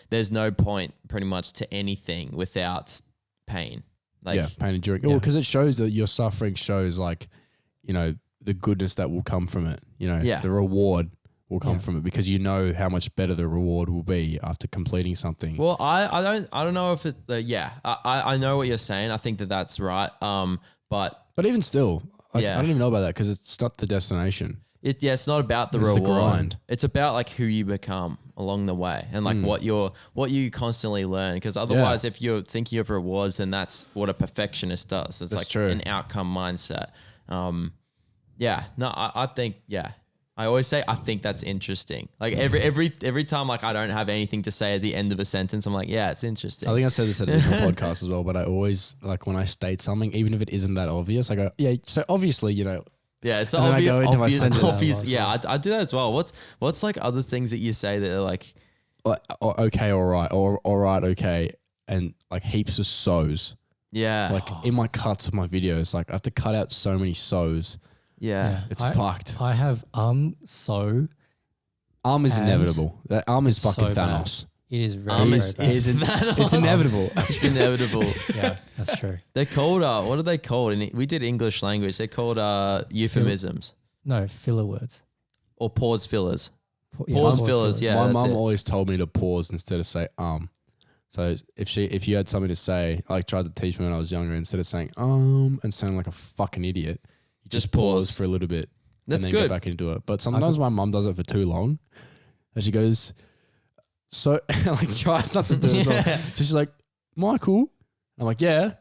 there's no point pretty much to anything without pain. Like pain and during. Yeah. Well, because it shows that your suffering shows like, you know, the goodness that will come from it. You know, the reward will come from it because you know how much better the reward will be after completing something. Well, I don't know if it. I know what you're saying. I think that's right. But even still, like, Yeah. I don't even know about that because it's not the destination. it's not about the It's the reward. grind. It's about like who you become along the way and like what you constantly learn. Because otherwise, if you're thinking of rewards, then that's what a perfectionist does. It's That's like true. an outcome mindset. I think I always say I think that's interesting. Like every time like I don't have anything to say at the end of a sentence, I'm like, yeah, it's interesting. I think I said this at a different podcast as well, but I always like when I state something, even if it isn't that obvious, I go, yeah. So obviously, you know, Yeah, so And then I obvious, go into my obvious, sentence. obvious. Yeah, I do that as well. What's like other things that you say that are like, or okay, all right, or all right, okay, and like heaps of so's. yeah, Like in my cuts of my videos, like I have to cut out so many so's. yeah. It's I- fucked. I have so Is And inevitable. That is so fucking bad. Thanos. it is very, Um, very is- bad. is- It's inevitable. It's inevitable. Yeah, that's true. They're called what are they called? And we did English language. They're called euphemisms No, filler words. or pause fillers. Yeah, Pause pause fillers, yeah. My that's mum it. always told me to pause instead of say So if you had something to say, I like tried to teach me when I was younger, instead of saying and sounding like a fucking idiot, you Just just pause pause. for a little bit That's and then good. get back into it. But sometimes my mum does it for too long. And she goes, so like tries not to do it. Yeah. So she's like, Michael. I'm like, yeah.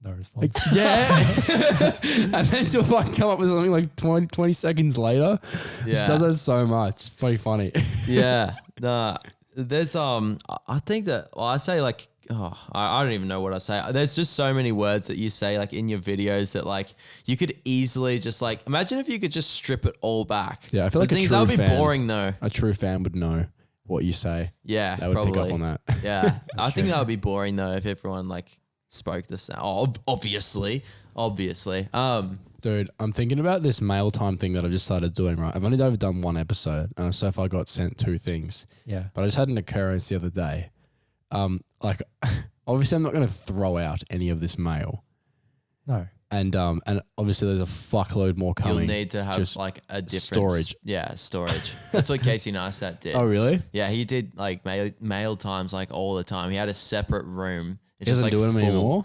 No response. Like, yeah. And then she'll fucking come up with something like 20 seconds later. Yeah. She does that so much. It's pretty funny. Yeah. Nah. There's I think that I say like I don't even know what I say. There's just so many words that you say like in your videos that like you could easily just like imagine if you could just strip it all back. Yeah, I feel like the a things true that would be fan- boring though. A true fan would know what you say. Yeah, They would probably. pick up on that. Yeah, I think that would be boring though if everyone like spoke the same. Oh, obviously. Dude, I'm thinking about this mail time thing that I've just started doing, right? I've only ever done one episode, and so far I got sent 2 things. Yeah. But I just had an occurrence the other day. Like, obviously I'm not going to throw out any of this mail. No. And obviously there's a fuckload more coming. You'll need to have Just like a different storage. Yeah, storage. That's what Casey Neistat did. Oh, really? Yeah, he did like mail times like all the time. He had a separate room. It's He doesn't do them anymore?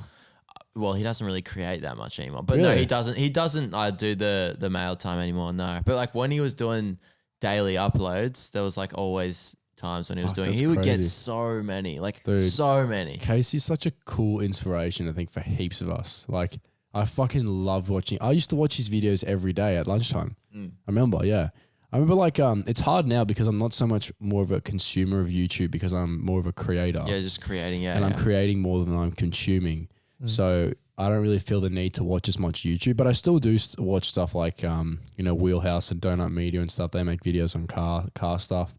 Well, he doesn't really create that much anymore. But no, Really? he doesn't. He doesn't do the mail time anymore. No, but like when he was doing daily uploads, there was like always times when he was doing. that's He would get crazy. so many, like Dude. so many. Casey's such a cool inspiration, I think, for heaps of us. Like, I fucking love watching. I used to watch his videos every day at lunchtime. I remember, yeah. I remember like it's hard now because I'm not so much more of a consumer of YouTube because I'm more of a creator. Yeah, just creating. Yeah, And I'm yeah. creating more than I'm consuming. So I don't really feel the need to watch as much YouTube, but I still do watch stuff like, Wheelhouse and Donut Media and stuff. They make videos on car stuff.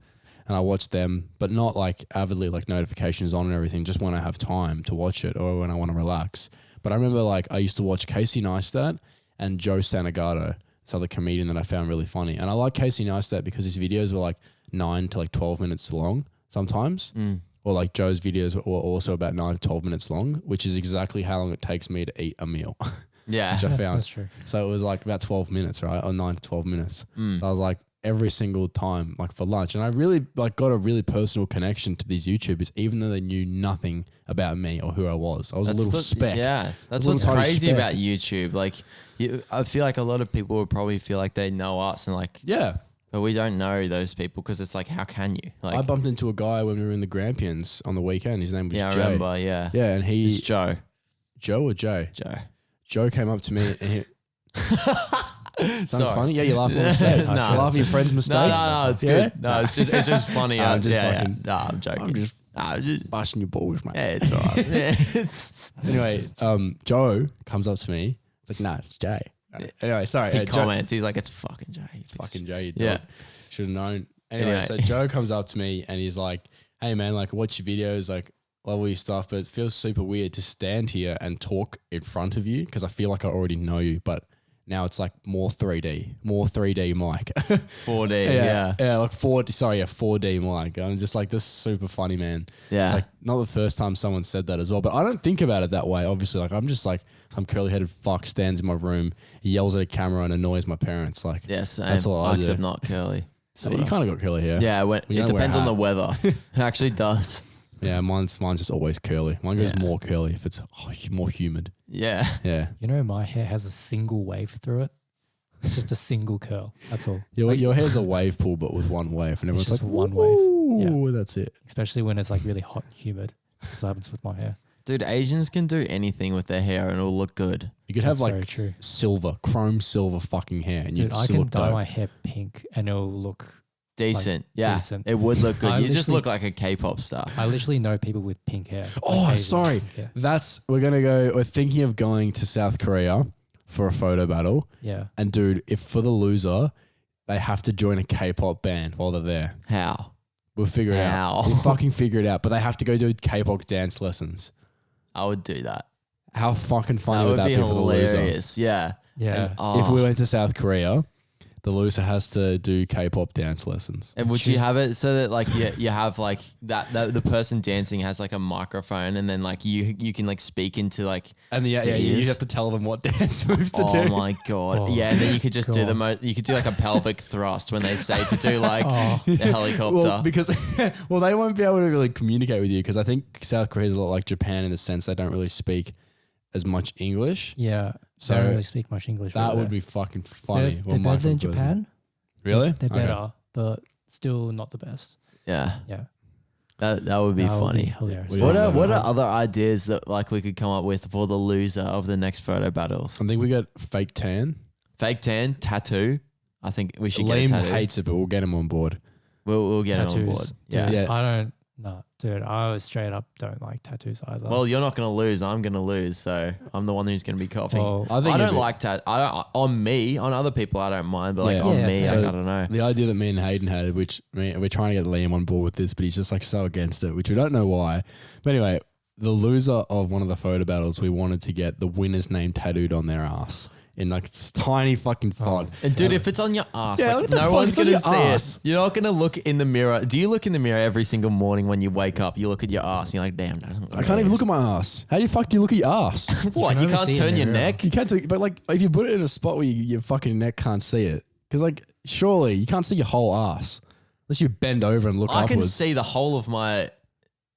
And I watch them, but not like avidly, like notifications on and everything, just when I have time to watch it or when I want to relax. But I remember like I used to watch Casey Neistat and Joe Santagato, this other comedian that I found really funny. And I like Casey Neistat because his videos were like 9 to like 12 minutes long sometimes. Or like Joe's videos were also about 9 to 12 minutes long, which is exactly how long it takes me to eat a meal, Yeah. which I found. That's true. So it was like about 12 minutes, right? Or 9 to 12 minutes. So I was like, every single time, like for lunch. And I really like got a really personal connection to these YouTubers, even though they knew nothing about me or who I was. I was a little speck. Yeah, that's A little what's tiny crazy speck. about YouTube. Like, I feel like a lot of people would probably feel like they know us and like, Yeah. but we don't know those people because it's like, how can you? Like, I bumped into a guy when we were in the Grampians on the weekend. His name was yeah, I Jay. remember. Yeah, Yeah, and it's Joe. Joe or Jay? Joe. Joe came up to me and he... Something Sorry. funny? Yeah, you laugh at my mistake. No. You laugh at your friend's mistakes? No, it's Yeah? good. No, it's just funny. I'm just yeah, fucking- yeah. No, I'm joking. I'm just just busting your balls, mate. yeah, it's all right. Yeah. Anyway, Joe comes up to me. It's like, nah, it's Jay. Anyway, sorry. He Joe- comments. He's like, it's fucking Jay. It's fucking Jay, you Yeah. dog. Should have known. Anyway, Anyway. so Joe comes up to me and he's like, hey man, like watch your videos, like love all your stuff, but it feels super weird to stand here and talk in front of you because I feel like I already know you, but now it's like more 3D mic. 4D. Yeah. Yeah, like 4D mic. I'm just like, this is super funny, man. Yeah. It's like not the first time someone said that as well, but I don't think about it that way, obviously. Like I'm just like some curly-headed fuck stands in my room, yells at a camera and annoys my parents. Like, Yeah, same. That's all I do. Except not curly. so you kind of got curly hair. Yeah, You it don't wear a depends on hat. the weather. It actually does. Yeah, mine's just always curly. Mine goes Yeah. more curly if it's more humid. Yeah. Yeah. You know, my hair has a single wave through it. It's just a single curl. That's all. Your hair's a wave pool, but with one wave. And everyone's just like, one wave. Ooh, that's it. Especially when it's like really hot and humid. That's what happens with my hair. Dude, Asians can do anything with their hair and it'll look good. You could have That's very like true. chrome silver fucking hair and you'd Dude, I still can look dye dope. my hair pink and it'll look. Decent. Yeah. decent. It would look good. I You just literally- look like a K-pop star. I literally know people with pink hair. Oh, Like Asians sorry. with pink hair. We're thinking of going to South Korea for a photo battle. Yeah. And dude, if for the loser, they have to join a K-pop band while they're there. How? We'll figure it out. How? We'll fucking figure it out. But they have to go do K-pop dance lessons. I would do that. How fucking funny That would that be for the loser? hilarious. Yeah. Yeah. And, oh. If we went to South Korea, the loser has to do K-pop dance lessons. And would you Choose- have it so that like you have like that the person dancing has like a microphone and then like you can like speak into like And you Yes. have to tell them what dance moves to oh do. my god Oh, yeah, and then you could just do God. you could do like a pelvic thrust when they say to do like Oh. the helicopter. Well, because they won't be able to really communicate with you because I think South Korea is a lot like Japan in the sense they don't really speak as much English. Yeah. So they don't really speak much English. That over would there. be fucking funny. They're Well, my better than friend goes- Japan. Really? They're Okay. better, but still not the best. yeah, Yeah. that would be That would funny. hilarious. What do you What think are about what that? are other ideas that like we could come up with for the loser of the next photo battles? I think we got fake tan. Fake tan, tattoo. I think we should get a Liam tattoo. hates it, but we'll get him on board. We'll get it on board. Tattoos. Yeah. Dude, Yeah. I don't. No, dude. I straight up don't like tattoos either. Well, you're not going to lose. I'm going to lose. So I'm the one who's going to be coughing. Well, I think I it'd don't be- like I don't, on me, on other people, I don't mind, but like Yeah. on Yeah, me, so- I don't know. The idea that me and Hayden had, which we're trying to get Liam on board with this, but he's just like so against it, which we don't know why. But anyway, the loser of one of the photo battles, we wanted to get the winner's name tattooed on their ass. in like tiny fucking font. And dude, if it's on your ass, Yeah, like, what the no fuck one's is on gonna your see ass? it. You're not gonna look in the mirror. Do you look in the mirror every single morning when you wake up? You look at your ass and you're like, damn. I can't even look at my ass. How the fuck do you look at your ass? What? You can only can't see it turn in the your mirror. neck? You can't do, but like if you put it in a spot where your fucking neck can't see it, because like surely you can't see your whole ass unless you bend over and look I can upwards. see the whole of my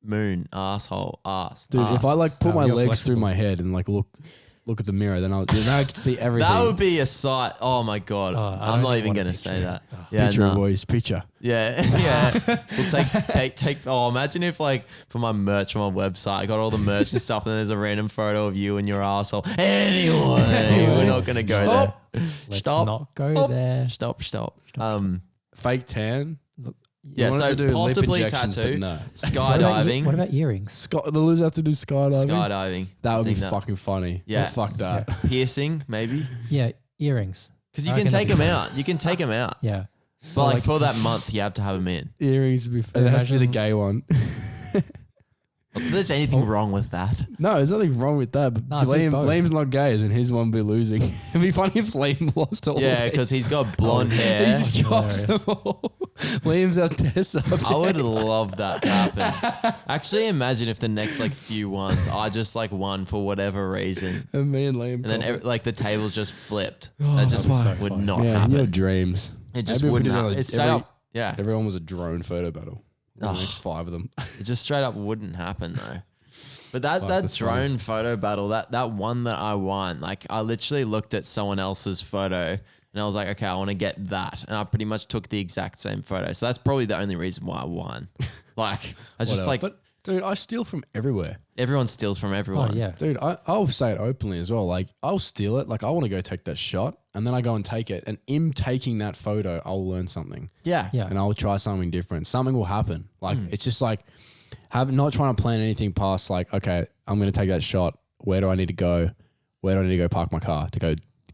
moon asshole ass. Dude, if I like put Oh, my you're legs through flexible. my head and like look at the mirror, then I can see everything. that would be a sight. Oh my god, I I'm don't not even even want a gonna say picture. that. Yeah, picture, no. boys, picture. Yeah, yeah. We'll take. Oh, imagine if like for my merch on my website, I got all the merch and stuff, and there's a random photo of you and your asshole. Anyway, we're not gonna go Stop. Let's Stop. not go there. there. Stop. Fake tan. Yeah, wanted so to do lip possibly injections, but tattoo, no. skydiving, What about earrings? The losers have to do skydiving. skydiving. That would be I think fucking funny. Yeah. Well, fuck that. Piercing, maybe, Yeah, earrings. because you I can reckon take that'd them be- out. You can take them out, Yeah. but like for that month, you have to have them in. Earrings would be. It has to be the Imagine- gay one. Not that there's anything wrong with that. No, there's nothing wrong with that. But No, do both. Liam's not gay, and his one be losing. It'd be funny if Liam lost all. Yeah, of because his. he's got blonde hair. He just chops Hilarious. them all. Liam's our test subject. I would love that to happen. Actually, imagine if the next like few ones I just like won for whatever reason, And me and Liam. and then cop it. like the tables just flipped. Oh, That just fuck. would So not Yeah, happen. your dreams. It just Maybe if we wouldn't did happen. like It's straight up. Yeah, Everyone was a drone photo battle. The Ugh. next 5 of them. it just straight up wouldn't happen though. But that Fuck, that that's drone photo battle, that one that I won, like I literally looked at someone else's photo and I was like, okay, I want to get that, and I pretty much took the exact same photo. So that's probably the only reason why I won. Like I just Whatever. like But dude, I steal from everywhere. everyone steals from everyone. Oh, yeah. Dude, I'll say it openly as well. Like, I'll steal it. Like, I want to go take that shot, and then I go and take it. And in taking that photo, I'll learn something. Yeah. Yeah. And I'll try something different. Something will happen. Like, it's just like not trying to plan anything past, like, okay, I'm going to take that shot. Where do I need to go? Where do I need to go park my car to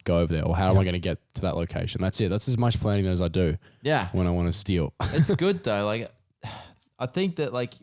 go over there? Or how am I going to get to that location? That's it. That's as much planning as I do Yeah. when I want to steal. It's good though. Like, I think that like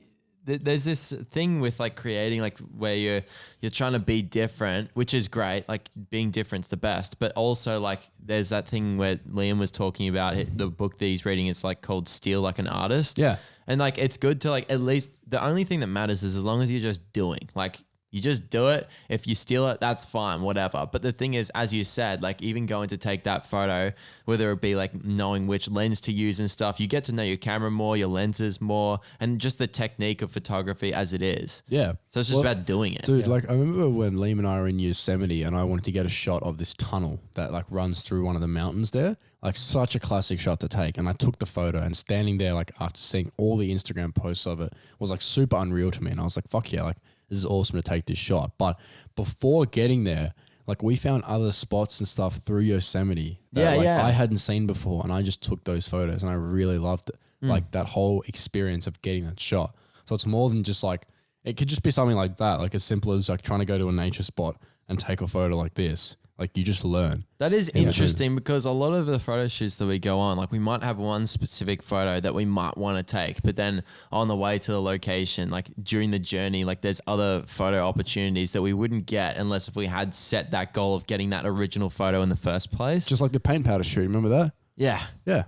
there's this thing with like creating like where you're trying to be different, which is great. Like being different's the best, but also like there's that thing where Liam was talking about the book that he's reading. It's like called Steal Like an Artist. Yeah. And like it's good to like at least the only thing that matters is as long as you're just doing like. You just do it. If you steal it, that's fine, whatever. But the thing is, as you said, like even going to take that photo, whether it be like knowing which lens to use and stuff, you get to know your camera more, your lenses more, and just the technique of photography as it is. Yeah. So it's just Well, about doing it. Dude, like I remember when Liam and I were in Yosemite and I wanted to get a shot of this tunnel that like runs through one of the mountains there. Like such a classic shot to take. And I took the photo and standing there like after seeing all the Instagram posts of it was like super unreal to me. And I was like, fuck yeah, like this is awesome to take this shot. But before getting there, like we found other spots and stuff through Yosemite that I hadn't seen before. And I just took those photos and I really loved it. Like that whole experience of getting that shot. So it's more than just like, it could just be something like that. Like as simple as like trying to go to a nature spot and take a photo like this. Like you just learn. That is interesting because a lot of the photo shoots that we go on, like we might have one specific photo that we might want to take, but then on the way to the location, like during the journey, like there's other photo opportunities that we wouldn't get unless if we had set that goal of getting that original photo in the first place. Just like the paint powder shoot. Remember that? Yeah. Yeah.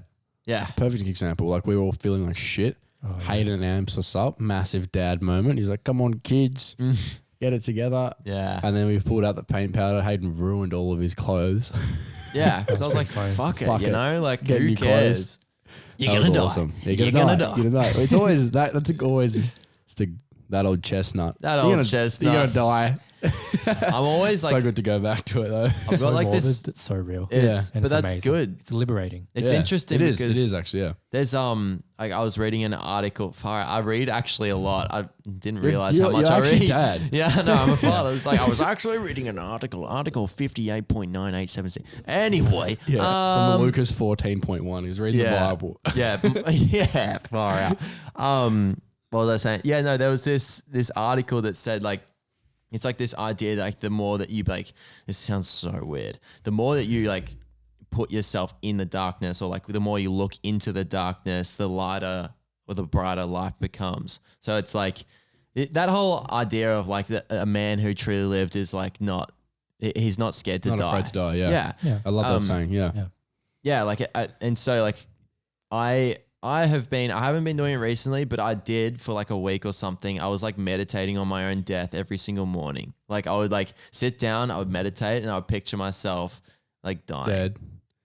Yeah. Perfect example. Like we were all feeling like shit. Hayden amps us up. Massive dad moment. He's like, come on, kids. Get it together. Yeah. And then we pulled out the paint powder. Hayden ruined all of his clothes. Yeah. Because I was like, pretty funny. fuck it, Fuck you it. know? Like, Get who new cares? clothes. You're That going to was die. awesome. You're You're going to die. die. You're gonna die. It's always that. That's always just that old chestnut. That You're old gonna- chestnut. You're gonna die. I'm always So like, good to go back to it though. I've got like this. It's so real. It's, And but it's that's amazing. good. It's liberating. It's Yeah. interesting It is. because It is actually. Yeah. there's like I was reading an article. I read actually a lot. I didn't realize You're- how much you're I actually read. dad. Yeah, no, I'm a father. It's like I was actually reading an article 58.9876. Anyway, Yeah. From the Lucas 14.1. He's reading the Bible. yeah, yeah, far out. What was I saying? Yeah, no, there was this article that said like, it's like this idea that like the more that you like, this sounds so weird. The more that you like put yourself in the darkness, or like the more you look into the darkness, the lighter or the brighter life becomes. So it's like that whole idea of like a man who truly lived is like not he's not scared to Not die. afraid to die. Yeah. Yeah. Yeah. I love that saying. Yeah. Yeah. Yeah, like, and so like, I haven't been doing it recently, but I did for like a week or something. I was like meditating on my own death every single morning. Like I would like sit down, I would meditate, and I would picture myself like dying.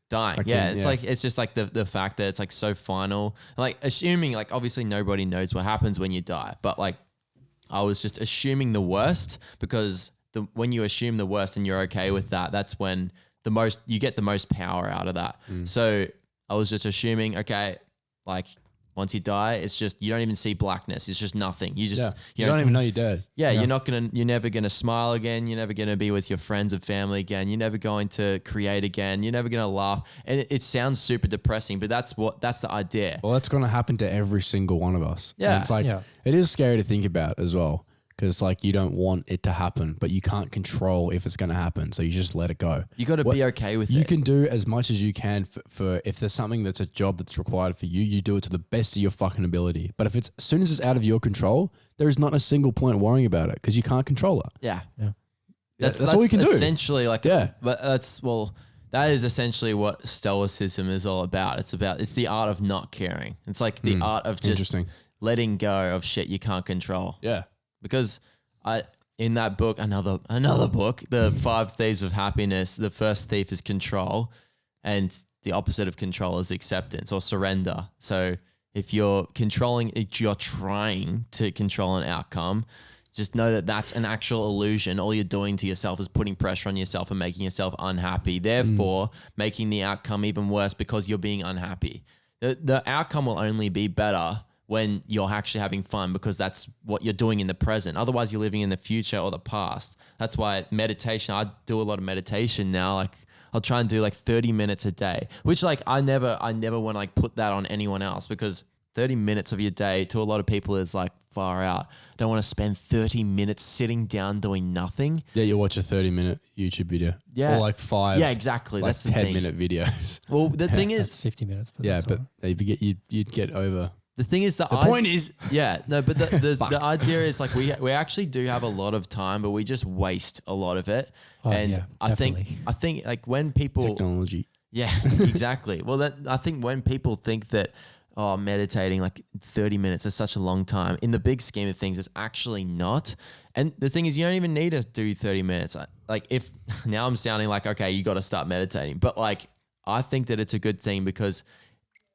Dying. It's just like the fact that it's like so final. Like assuming, like obviously nobody knows what happens when you die, but like I was just assuming the worst, because when you assume the worst and you're okay with that, that's when you get the most power out of that. So I was just assuming, okay, like once you die, it's just, you don't even see blackness. It's just nothing. You just, you don't even know you're dead. Yeah, you're never going to smile again. You're never going to be with your friends and family again. You're never going to create again. You're never going to laugh. And it sounds super depressing, but that's the idea. Well, that's going to happen to every single one of us. Yeah. And it's like, it is scary to think about as well. Because like you don't want it to happen, but you can't control if it's going to happen. So you just let it go. You got to be okay with it. You can do as much as you can for if there's something that's a job that's required for you, you do it to the best of your fucking ability. But if it's as soon as it's out of your control, there is not a single point worrying about it because you can't control it. Yeah. That's all you can do. Essentially like, yeah. But that is essentially what Stoicism is all about. It's the art of not caring. It's like the art of just letting go of shit you can't control. Yeah. Because in that book, another book, The 5 Thieves of Happiness, the first thief is control, and the opposite of control is acceptance or surrender. So if you're trying to control an outcome, just know that that's an actual illusion. All you're doing to yourself is putting pressure on yourself and making yourself unhappy, therefore making the outcome even worse because you're being unhappy. The outcome will only be better when you're actually having fun, because that's what you're doing in the present. Otherwise, you're living in the future or the past. That's why meditation, I do a lot of meditation now. Like I'll try and do like 30 minutes a day, which like I never want to like put that on anyone else, because 30 minutes of your day to a lot of people is like far out. I don't want to spend 30 minutes sitting down doing nothing. Yeah, you watch a 30-minute YouTube video. Yeah. Or like 5. Yeah, exactly. Like that's the 10-minute videos. Well, the thing is, It's 50 minutes. But Yeah, that's but all right. you'd get over. the thing is, the point is, but the idea is like we actually do have a lot of time, but we just waste a lot of it. Oh, And yeah, I think definitely. like when people, technology. yeah, exactly. Well, I think when people think that, oh, meditating like 30 minutes is such a long time, in the big scheme of things, it's actually not. And the thing is, you don't even need to do 30 minutes. Like if now I'm sounding like, okay, you got to start meditating, but like, I think that it's a good thing, because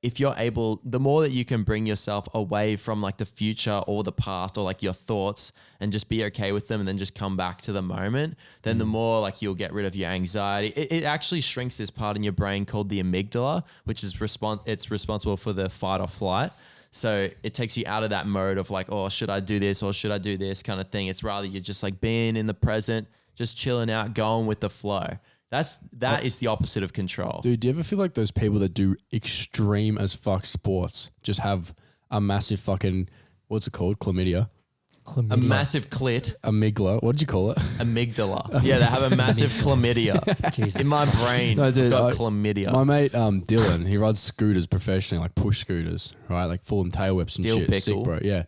if you're able, the more that you can bring yourself away from like the future or the past or like your thoughts and just be okay with them and then just come back to the moment, then the more like you'll get rid of your anxiety. It actually shrinks this part in your brain called the amygdala, which is it's responsible for the fight or flight. So it takes you out of that mode of like, oh, should I do this or should I do this kind of thing. It's rather you're just like being in the present, just chilling out, going with the flow. That is the opposite of control. Dude, do you ever feel like those people that do extreme as fuck sports just have a massive fucking, what's it called? Chlamydia? A massive clit. Amygdala. What did you call it? Amygdala. Yeah, they have a massive chlamydia. Jesus. In my brain, No, dude, I've got chlamydia. My mate Dylan, he rides scooters professionally, like push scooters, right? Like full and tail whips and Dill shit. pickle. Sick, bro. Yeah.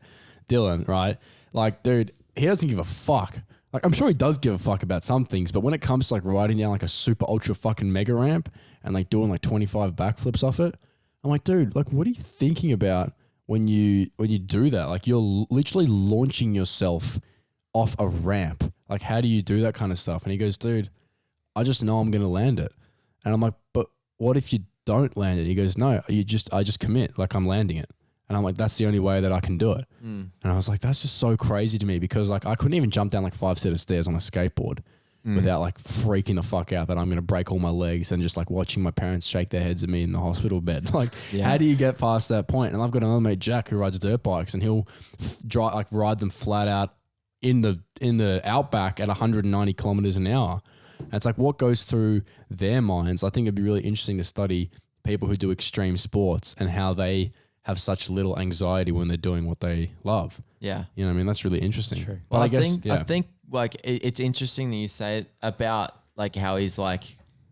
Dylan, right? Like, dude, he doesn't give a fuck. Like, I'm sure he does give a fuck about some things, but when it comes to like riding down like a super ultra fucking mega ramp and like doing like 25 backflips off it, I'm like, dude, like, what are you thinking about when you do that? Like, you're literally launching yourself off a ramp. Like, how do you do that kind of stuff? And he goes, dude, I just know I'm going to land it. And I'm like, but what if you don't land it? He goes, no, I just commit, like I'm landing it. And I'm like, that's the only way that I can do it. And I was like, that's just so crazy to me, because like I couldn't even jump down like 5 set of stairs on a skateboard without like freaking the fuck out that I'm going to break all my legs and just like watching my parents shake their heads at me in the hospital bed. Like, how do you get past that point? And I've got another mate, Jack, who rides dirt bikes, and he'll ride them flat out in the outback at 190 kilometers an hour. And it's like, what goes through their minds? I think it'd be really interesting to study people who do extreme sports and how they have such little anxiety when they're doing what they love. Yeah. You know what I mean? That's really interesting. True. But Well, I guess, I think like it's interesting that you say about like how he's like,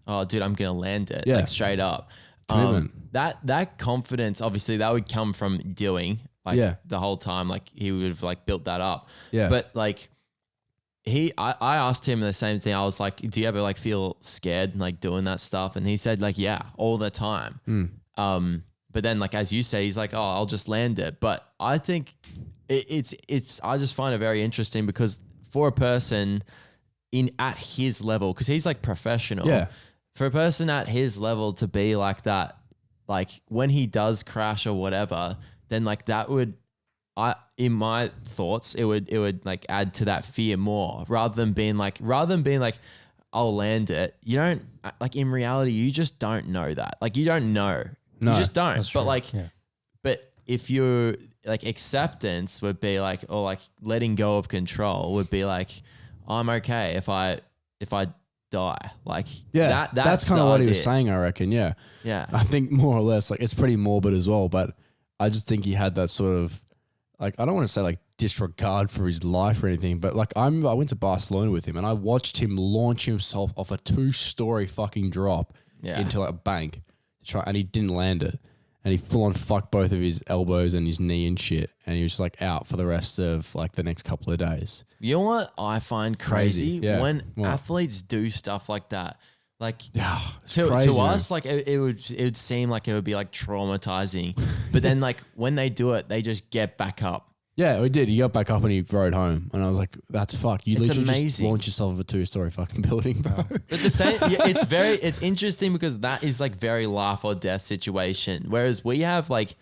oh, dude, I'm going to land it. Yeah. Like straight up. Commitment. That confidence, obviously that would come from doing like the whole time. Like he would have like built that up. Yeah. But like I asked him the same thing. I was like, do you ever like feel scared like doing that stuff? And he said like, yeah, all the time. But then like, as you say, he's like, oh, I'll just land it. But I think it's I just find it very interesting because for a person at his level, because he's like professional. Yeah. For a person at his level to be like that, like when he does crash or whatever, then like that would, in my thoughts, it would like add to that fear more rather than being like, I'll land it. You don't like in reality, you just don't know that. Like you don't know. No, you just don't. that's But true. like, but if you're like acceptance would be like, or like letting go of control would be like, I'm okay if I die. Like that's kind of what he was saying, I reckon. Yeah. Yeah. I think more or less like it's pretty morbid as well, but I just think he had that sort of like, I don't want to say like disregard for his life or anything, but like I went to Barcelona with him and I watched him launch himself off a 2-story fucking drop into like a bank and he didn't land it. And he full on fucked both of his elbows and his knee and shit. And he was just like out for the rest of like the next couple of days. You know what I find crazy? Yeah. When What? athletes do stuff like that. Like It's to crazy, man. us, like it would seem like it would be like traumatizing. But then like when they do it, they just get back up. Yeah, we did. He got back up and he rode home. And I was like, that's fucked. You It's literally just amazing. launched yourself of a 2-story fucking building, bro. But the same, it's interesting because that is like very life or death situation. Whereas we have like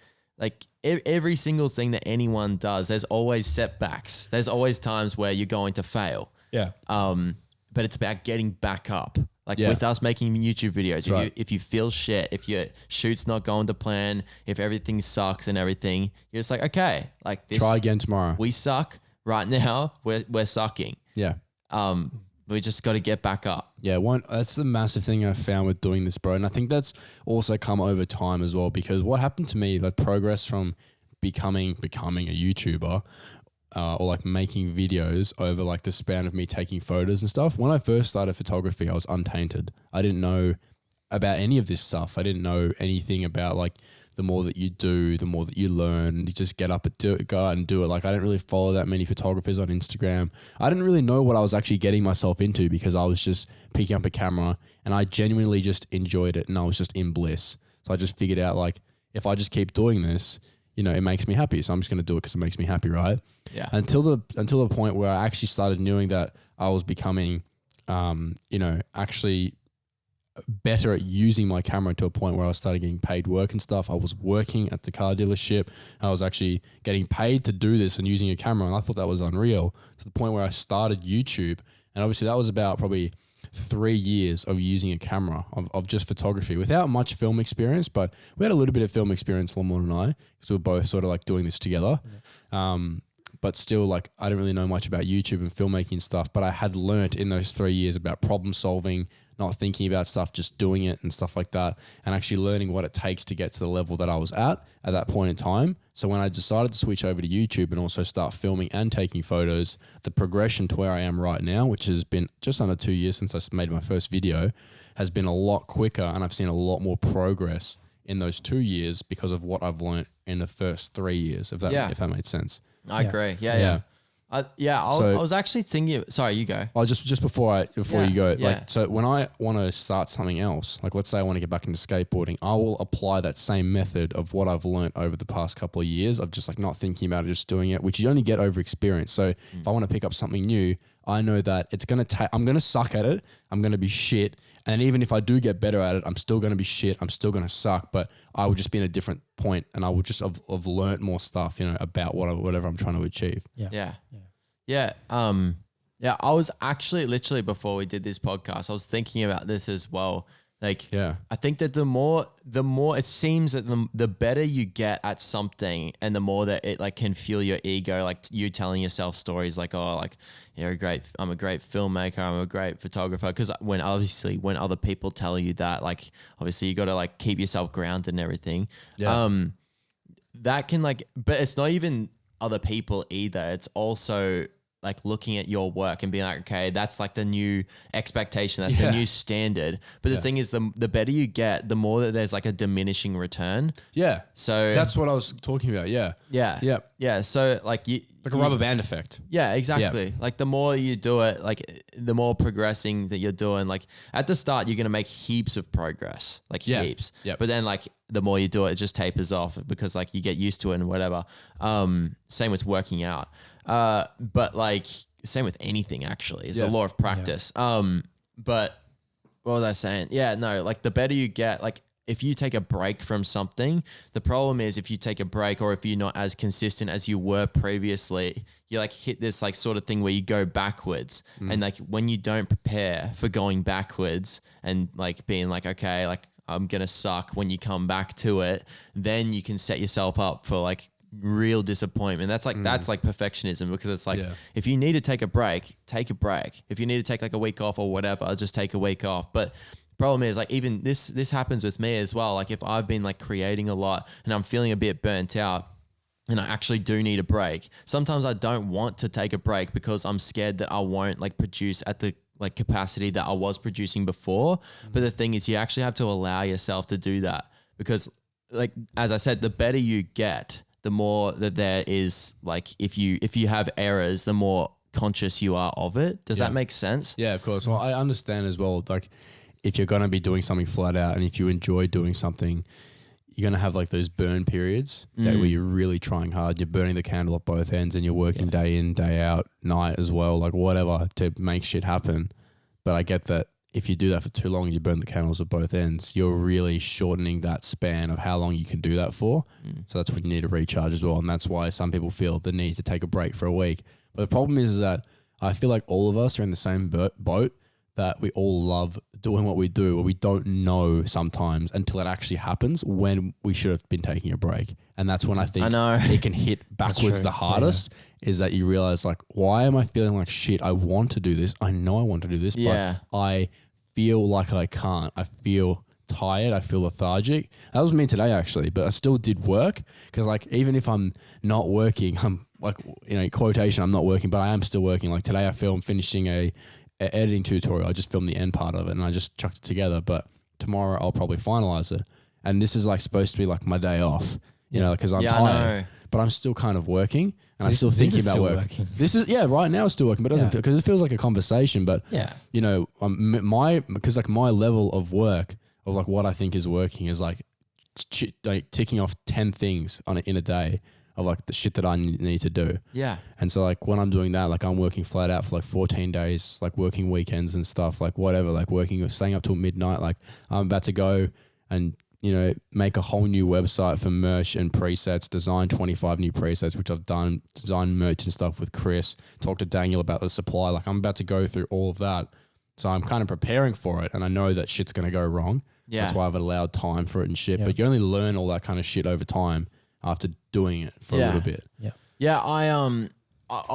every single thing that anyone does, there's always setbacks. There's always times where you're going to fail. Yeah. But it's about getting back up. Like Yeah. with us making YouTube videos, right. if you feel shit, if your shoot's not going to plan, if everything sucks and everything, you're just like, okay, like this. Try again tomorrow. We suck right now. We're sucking. Yeah. We just got to get back up. Yeah, that's the massive thing I found with doing this, bro. And I think that's also come over time as well, because what happened to me, like progress from becoming a YouTuber or like making videos over like the span of me taking photos and stuff. When I first started photography, I was untainted. I didn't know about any of this stuff. I didn't know anything about like the more that you do, the more that you learn. You just get up and do it, go out and do it. Like I didn't really follow that many photographers on Instagram. I didn't really know what I was actually getting myself into because I was just picking up a camera and I genuinely just enjoyed it and I was just in bliss. So I just figured out like if I just keep doing this, you know, it makes me happy. So I'm just going to do it because it makes me happy, right? Yeah. Until the point where I actually started knowing that I was becoming, you know, actually better at using my camera to a point where I started getting paid work and stuff. I was working at the car dealership. I was actually getting paid to do this and using a camera. And I thought that was unreal to the point where I started YouTube. And obviously that was about probably 3 years of using a camera of just photography without much film experience, but we had a little bit of film experience, Limon and I, because we were both sort of like doing this together. But still, like, I didn't really know much about YouTube and filmmaking stuff, but I had learnt in those 3 years about problem solving, not thinking about stuff, just doing it and stuff like that, and actually learning what it takes to get to the level that I was at that point in time. So when I decided to switch over to YouTube and also start filming and taking photos, the progression to where I am right now, which has been just under 2 years since I made my first video, has been a lot quicker, and I've seen a lot more progress in those 2 years because of what I've learnt in the first 3 years, if that made sense. I agree. Yeah. I was actually thinking. Sorry, you go. Oh, just before you go, yeah. like, so when I want to start something else, like let's say I want to get back into skateboarding, I will apply that same method of what I've learnt over the past couple of years of just like not thinking about it, just doing it, which you only get over experience. So if I want to pick up something new, I know that it's going to I'm going to suck at it. I'm going to be shit. And even if I do get better at it, I'm still going to be shit. I'm still going to suck, but I would just be in a different point and I would just have learnt more stuff, you know, about whatever I'm trying to achieve. Yeah. I was actually literally before we did this podcast, I was thinking about this as well. Like, I think that the more it seems that the better you get at something and the more that it like can fuel your ego, like you telling yourself stories like, oh, like I'm a great filmmaker, I'm a great photographer. Cause when other people tell you that, like, obviously you got to like keep yourself grounded and everything. That can like, but it's not even other people either. It's also like looking at your work and being like, okay, that's like the new expectation. That's the new standard. But the thing is the better you get, the more that there's like a diminishing return. Yeah. So that's what I was talking about. Yeah. Yeah. Yeah. Yeah. So like like a rubber band effect. Yeah, exactly. Yeah. Like the more you do it, like the more progressing that you're doing. Like at the start, you're going to make heaps of progress, like heaps. Yeah. But then like the more you do it, it just tapers off because like you get used to it and whatever. Same with working out. But like same with anything actually. It's a law of practice. But what was I saying? Yeah, no, like the better you get, like if you take a break from something, the problem is if you take a break or if you're not as consistent as you were previously, you like hit this like sort of thing where you go backwards. And like when you don't prepare for going backwards and like being like, okay, like I'm going to suck when you come back to it, then you can set yourself up for like real disappointment. That's like perfectionism because it's like if you need to take a break, take a break. If you need to take like a week off or whatever, just take a week off. But problem is like even this happens with me as well. Like if I've been like creating a lot and I'm feeling a bit burnt out and I actually do need a break, sometimes I don't want to take a break because I'm scared that I won't like produce at the like capacity that I was producing before. But the thing is you actually have to allow yourself to do that because like as I said, the better you get, the more that there is like if you have errors, the more conscious you are of it. Does that make sense? Yeah, of course. Well, I understand as well, like if you're going to be doing something flat out and if you enjoy doing something, you're going to have like those burn periods that where you're really trying hard. You're burning the candle at both ends and you're working day in, day out, night as well, like whatever to make shit happen. But I get that if you do that for too long and you burn the candles at both ends, you're really shortening that span of how long you can do that for. So that's when you need to recharge as well. And that's why some people feel the need to take a break for a week. But the problem is that I feel like all of us are in the same boat, that we all love doing what we do, but we don't know sometimes until it actually happens when we should have been taking a break. And that's when I think it can hit backwards the hardest is that you realize like, why am I feeling like shit? I want to do this. I know I want to do this, but I feel like I can't. I feel tired. I feel lethargic. That was me today actually, but I still did work because like even if I'm not working, I'm like, you know, quotation, I'm not working, but I am still working. Like today I feel I'm finishing a editing tutorial. I just filmed the end part of it and I just chucked it together, but tomorrow I'll probably finalize it. And this is like supposed to be like my day off, you know, because I'm tired, but I'm still kind of working and I'm still thinking about work. This is, right now it's still working, but it doesn't feel, because it feels like a conversation, but you know, because like my level of work of like what I think is working is like ticking off 10 things in a day of like the shit that I need to do. Yeah. And so like when I'm doing that, like I'm working flat out for like 14 days, like working weekends and stuff, like whatever, like staying up till midnight. Like I'm about to go and, you know, make a whole new website for merch and presets, design 25 new presets, which I've done, design merch and stuff with Chris, talk to Daniel about the supply. Like I'm about to go through all of that. So I'm kind of preparing for it and I know that shit's going to go wrong. Yeah. That's why I've allowed time for it and shit. But you only learn all that kind of shit over time after doing it for a little bit. Yeah. I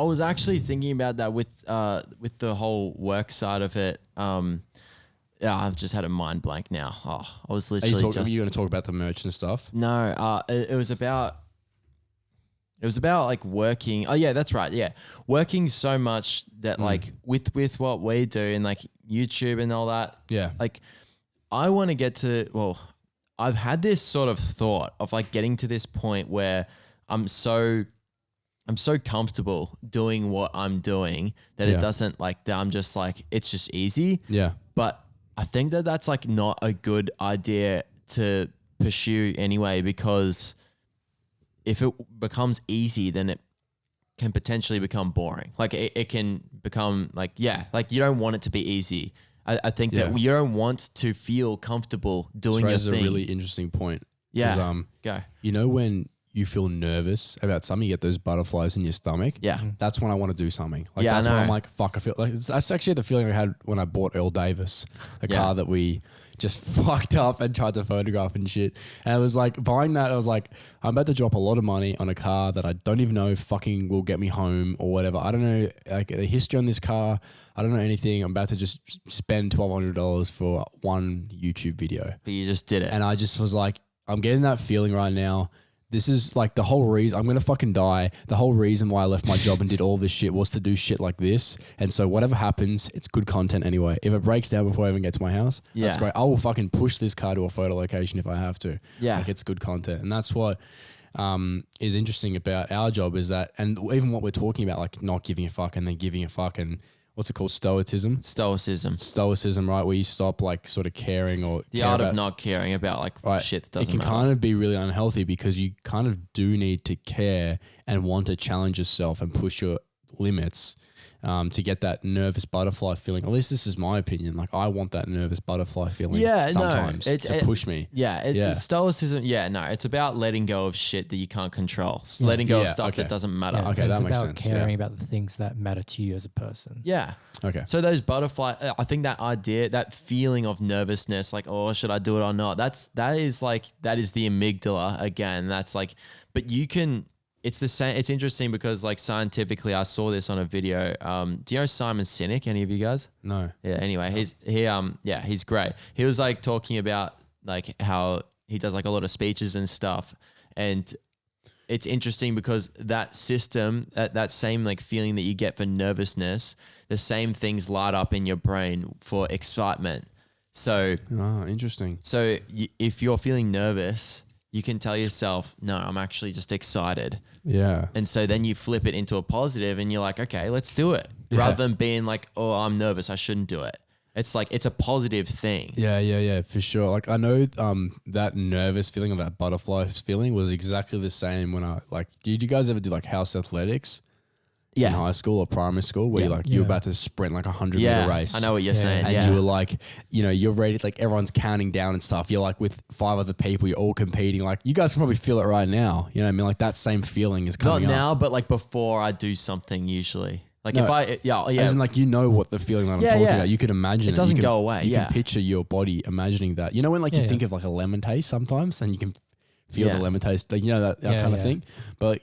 was actually thinking about that with the whole work side of it. I've just had a mind blank now. I was literally are you going to talk about the merch and stuff? No, it was about like working. Oh yeah, that's right. Yeah. Working so much that like with what we do and like YouTube and all that. Yeah. Like I want to get to, I've had this sort of thought of like getting to this point where I'm so comfortable doing what I'm doing that it doesn't like that I'm just like, it's just easy. Yeah. But I think that that's like not a good idea to pursue anyway, because if it becomes easy, then it can potentially become boring. Like it can become like, like you don't want it to be easy. I think that you don't want to feel comfortable doing your thing. That's a really interesting point. Yeah. Go. You know when you feel nervous about something, you get those butterflies in your stomach. Yeah. That's when I want to do something. Like that's when I'm like, fuck, I feel like that's actually the feeling I had when I bought Earl Davis, a car that we just fucked up and tried to photograph and shit. And I was like, buying that, I was like, I'm about to drop a lot of money on a car that I don't even know fucking will get me home or whatever. I don't know like the history on this car. I don't know anything. I'm about to just spend $1,200 for one YouTube video. But you just did it. And I just was like, I'm getting that feeling right now. this is like the whole reason I'm going to fucking die. The whole reason why I left my job and did all this shit was to do shit like this. And so whatever happens, it's good content anyway. If it breaks down before I even get to my house, that's great. I will fucking push this car to a photo location if I have to. Yeah. Like it's good content. And that's what is interesting about our job is that, and even what we're talking about, like not giving a fuck and then giving a fuck and what's it called? Stoicism, right? Where you stop like sort of caring or the art of not caring about like shit that doesn't matter. It can kind of be really unhealthy because you kind of do need to care and want to challenge yourself and push your limits to get that nervous butterfly feeling. At least this is my opinion. Like I want that nervous butterfly feeling sometimes to push me. Stoicism. Yeah, no, it's about letting go of shit that you can't control. Letting go of stuff that doesn't matter. Yeah, okay, that makes sense. It's about caring about the things that matter to you as a person. Yeah. Okay. So those butterfly, I think that idea, that feeling of nervousness, like, oh, should I do it or not? That is the amygdala again. That's like, but you can. It's the same. It's interesting because like scientifically, I saw this on a video. Do you know Simon Sinek? Any of you guys? No. Yeah. Anyway, he's great. He was like talking about like how he does like a lot of speeches and stuff, and it's interesting because that system, that same like feeling that you get for nervousness, the same things light up in your brain for excitement. So, interesting. So if you're feeling nervous, you can tell yourself, no, I'm actually just excited. Yeah. And so then you flip it into a positive and you're like, okay, let's do it. Yeah. Rather than being like, oh, I'm nervous, I shouldn't do it. It's like, it's a positive thing. Yeah, for sure. Like I know that nervous feeling of that butterfly feeling was exactly the same when did you guys ever do like house athletics? Yeah. In high school or primary school where you're about to sprint like 100-meter race. I know what you're saying. And you were like, you're ready, like everyone's counting down and stuff. You're like with 5 other people, you're all competing. Like you guys can probably feel it right now. You know what I mean? Like that same feeling is coming Not now, but like before I do something usually. Like no, if I, As in like, what the feeling that I'm talking about. You could imagine it. It doesn't go away. You can picture your body imagining that. You know when like you think of like a lemon taste sometimes and you can feel the lemon taste, like, that kind of thing. But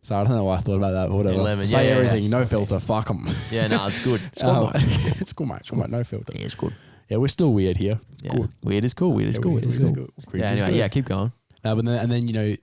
so I don't know why I thought about that, but whatever. Lemon, Say everything, no filter, fuck them. Yeah, no, it's good. It's good, mate. It's cool, mate. No filter. Yeah, it's good. Yeah, we're still weird here. Yeah. Good. Weird is cool. Weird is cool. Yeah, anyway, keep going. No, but then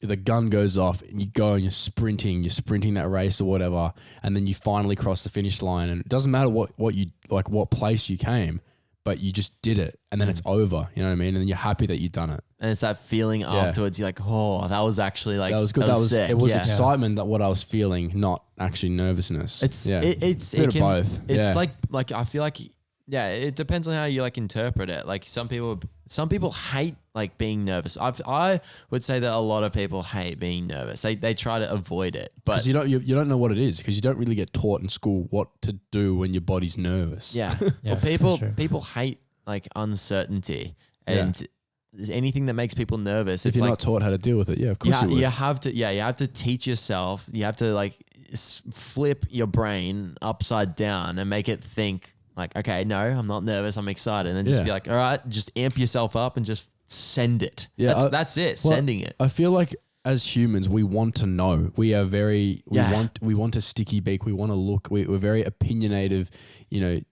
the gun goes off and you go and you're sprinting that race or whatever, and then you finally cross the finish line, and it doesn't matter what you like, what place you came, but you just did it, and then it's over. You know what I mean? And then you're happy that you've done it. And it's that feeling afterwards. You're like, oh, that was actually like, that was good. Sick. It was excitement that what I was feeling, not actually nervousness. It's a bit of both. It's like I feel like it depends on how you like interpret it. Like some people hate like being nervous. I would say that a lot of people hate being nervous. They try to avoid it, but you don't know what it is because you don't really get taught in school what to do when your body's nervous. Yeah. Well, people hate like uncertainty and anything that makes people nervous. If you're not taught how to deal with it, of course you have to. Yeah, you have to teach yourself. You have to like flip your brain upside down and make it think like, okay, no, I'm not nervous. I'm excited, and then just be like, all right, just amp yourself up and just send it. Yeah, that's it. Sending it. I feel like as humans, we want to know. We are very we want a sticky beak. We want to look. We're very opinionative,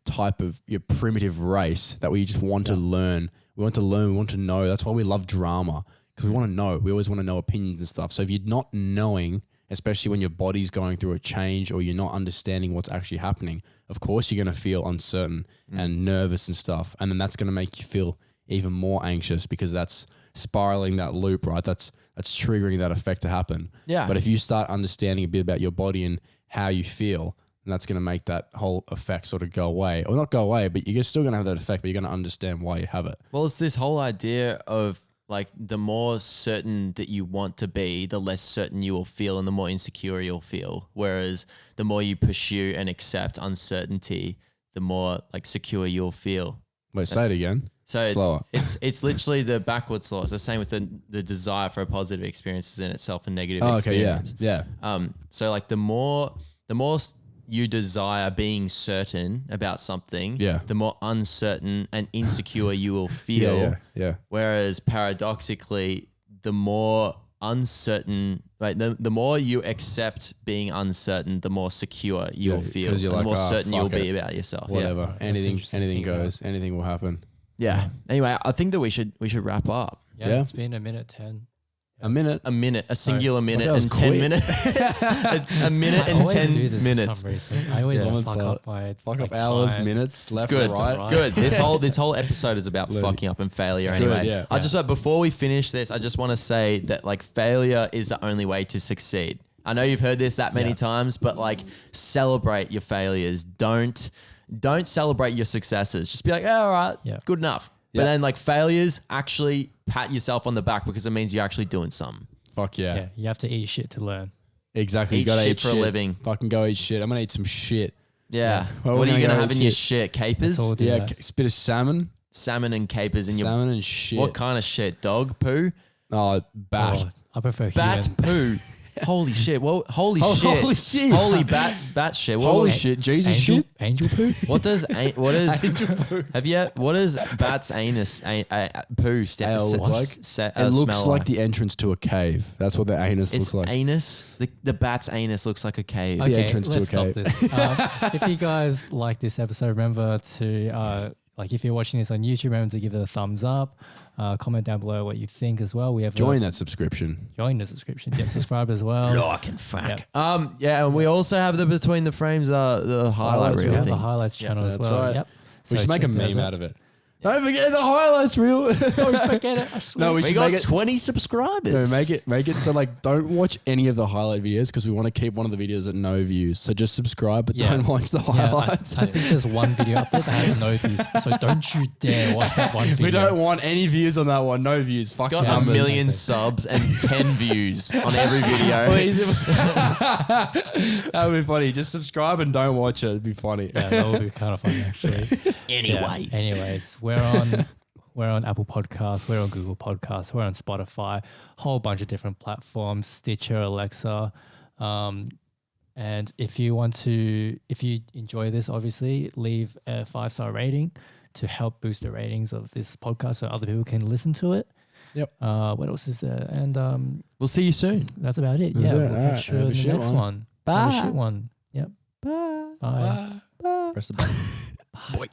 type of primitive race that we just want to learn. We want to learn. We want to know. That's why we love drama because we want to know. We always want to know opinions and stuff. So if you're not knowing, especially when your body's going through a change or you're not understanding what's actually happening, of course you're going to feel uncertain and nervous and stuff. And then that's going to make you feel even more anxious because that's spiraling that loop, right? That's triggering that effect to happen. Yeah. But if you start understanding a bit about your body and how you feel, and that's going to make that whole effect sort of go away. Or not go away, but you're still going to have that effect, but you're going to understand why you have it. Well, it's this whole idea of like the more certain that you want to be, the less certain you will feel and the more insecure you'll feel. Whereas the more you pursue and accept uncertainty, the more like secure you'll feel. Wait, say it again. So it's literally the backwards law. It's the same with the desire for a positive experience in itself and negative experience. Yeah. So like the more you desire being certain about something, the more uncertain and insecure you will feel. Yeah. Whereas paradoxically, the more uncertain, like the more you accept being uncertain, the more secure you'll feel. You're the like, more certain you'll be it. about yourself. Whatever. Yeah. Anything goes. Anything will happen. Yeah. Anyway, I think that we should wrap up. Yeah. It's been a minute 10. a singular minute that was and 10 quick. minutes. a minute I and always 10 do this minutes. For some reason. I always Yeah. fuck up my Fuck like, up hours, times. minutes, left, Good, right. good. This whole episode is about fucking up and failure. It's Anyway, good, yeah. I just before we finish this, I just want to say that like failure is the only way to succeed. I know you've heard this that many times, but like celebrate your failures. Don't celebrate your successes. Just be like, all right, good enough. But Yeah. then like failures, actually pat yourself on the back because it means you're actually doing something. Fuck yeah. Yeah, you have to eat shit to learn. Exactly. Eat You gotta shit eat for a shit. living. Fucking go eat shit. I'm gonna eat some shit. Yeah. Well, What are we're you gonna gonna go have in eat your shit. shit? Capers? That's all do Yeah, that. bit of salmon. Salmon and capers in your. Salmon and shit. What kind of shit? Dog poo? Oh, bat. Oh, I prefer Bat human. poo. Holy shit. Well, holy Oh, shit. holy shit. Holy bat shit. Holy shit. Jesus Angel, shit. angel poo? What does what does bat's anus poo look like? It looks like the entrance to a cave. That's what the anus it's looks like. anus. The bat's anus looks like a cave. Okay, entrance to let's a stop cave. this. If you guys like this episode, remember to like if you're watching this on YouTube, remember to give it a thumbs up. Comment down below what you think as well. We have Join that subscription. join the subscription. Yep, subscribe as well. Like and fuck. Yeah, and we also have the Between the Frames the highlight Highlights, reel We have thing. the highlights channel as that's well. right. Yep. We should make a check those meme out of it. Don't forget the highlights reel. Don't forget it. I swear. No, we We should got make it. 20 subscribers. No, make it so like don't watch any of the highlight videos because we want to keep one of the videos at no views. So just subscribe, but Yeah. don't watch the Yeah, highlights. I think there's one video up there that has no views. So don't you dare watch that one video. We don't want any views on that one. No views. Fuck It's got numbers. a million subs and 10 views on every video. Please. That would be funny. Just subscribe and don't watch it. It'd be funny. Yeah, that would be kind of funny actually. Anyway. Yeah. Anyways, we're on Apple Podcasts, we're on Google Podcasts, we're on Spotify, whole bunch of different platforms, Stitcher, Alexa. And if you enjoy this, obviously leave a 5-star rating to help boost the ratings of this podcast so other people can listen to it. Yep. What else is there? And We'll see you soon. that's about it. That's Yeah, it. we'll Alright, catch you have a in the shit next one. one. Bye. Have a shit one. Yep. Bye. Bye. Press the button. Boy.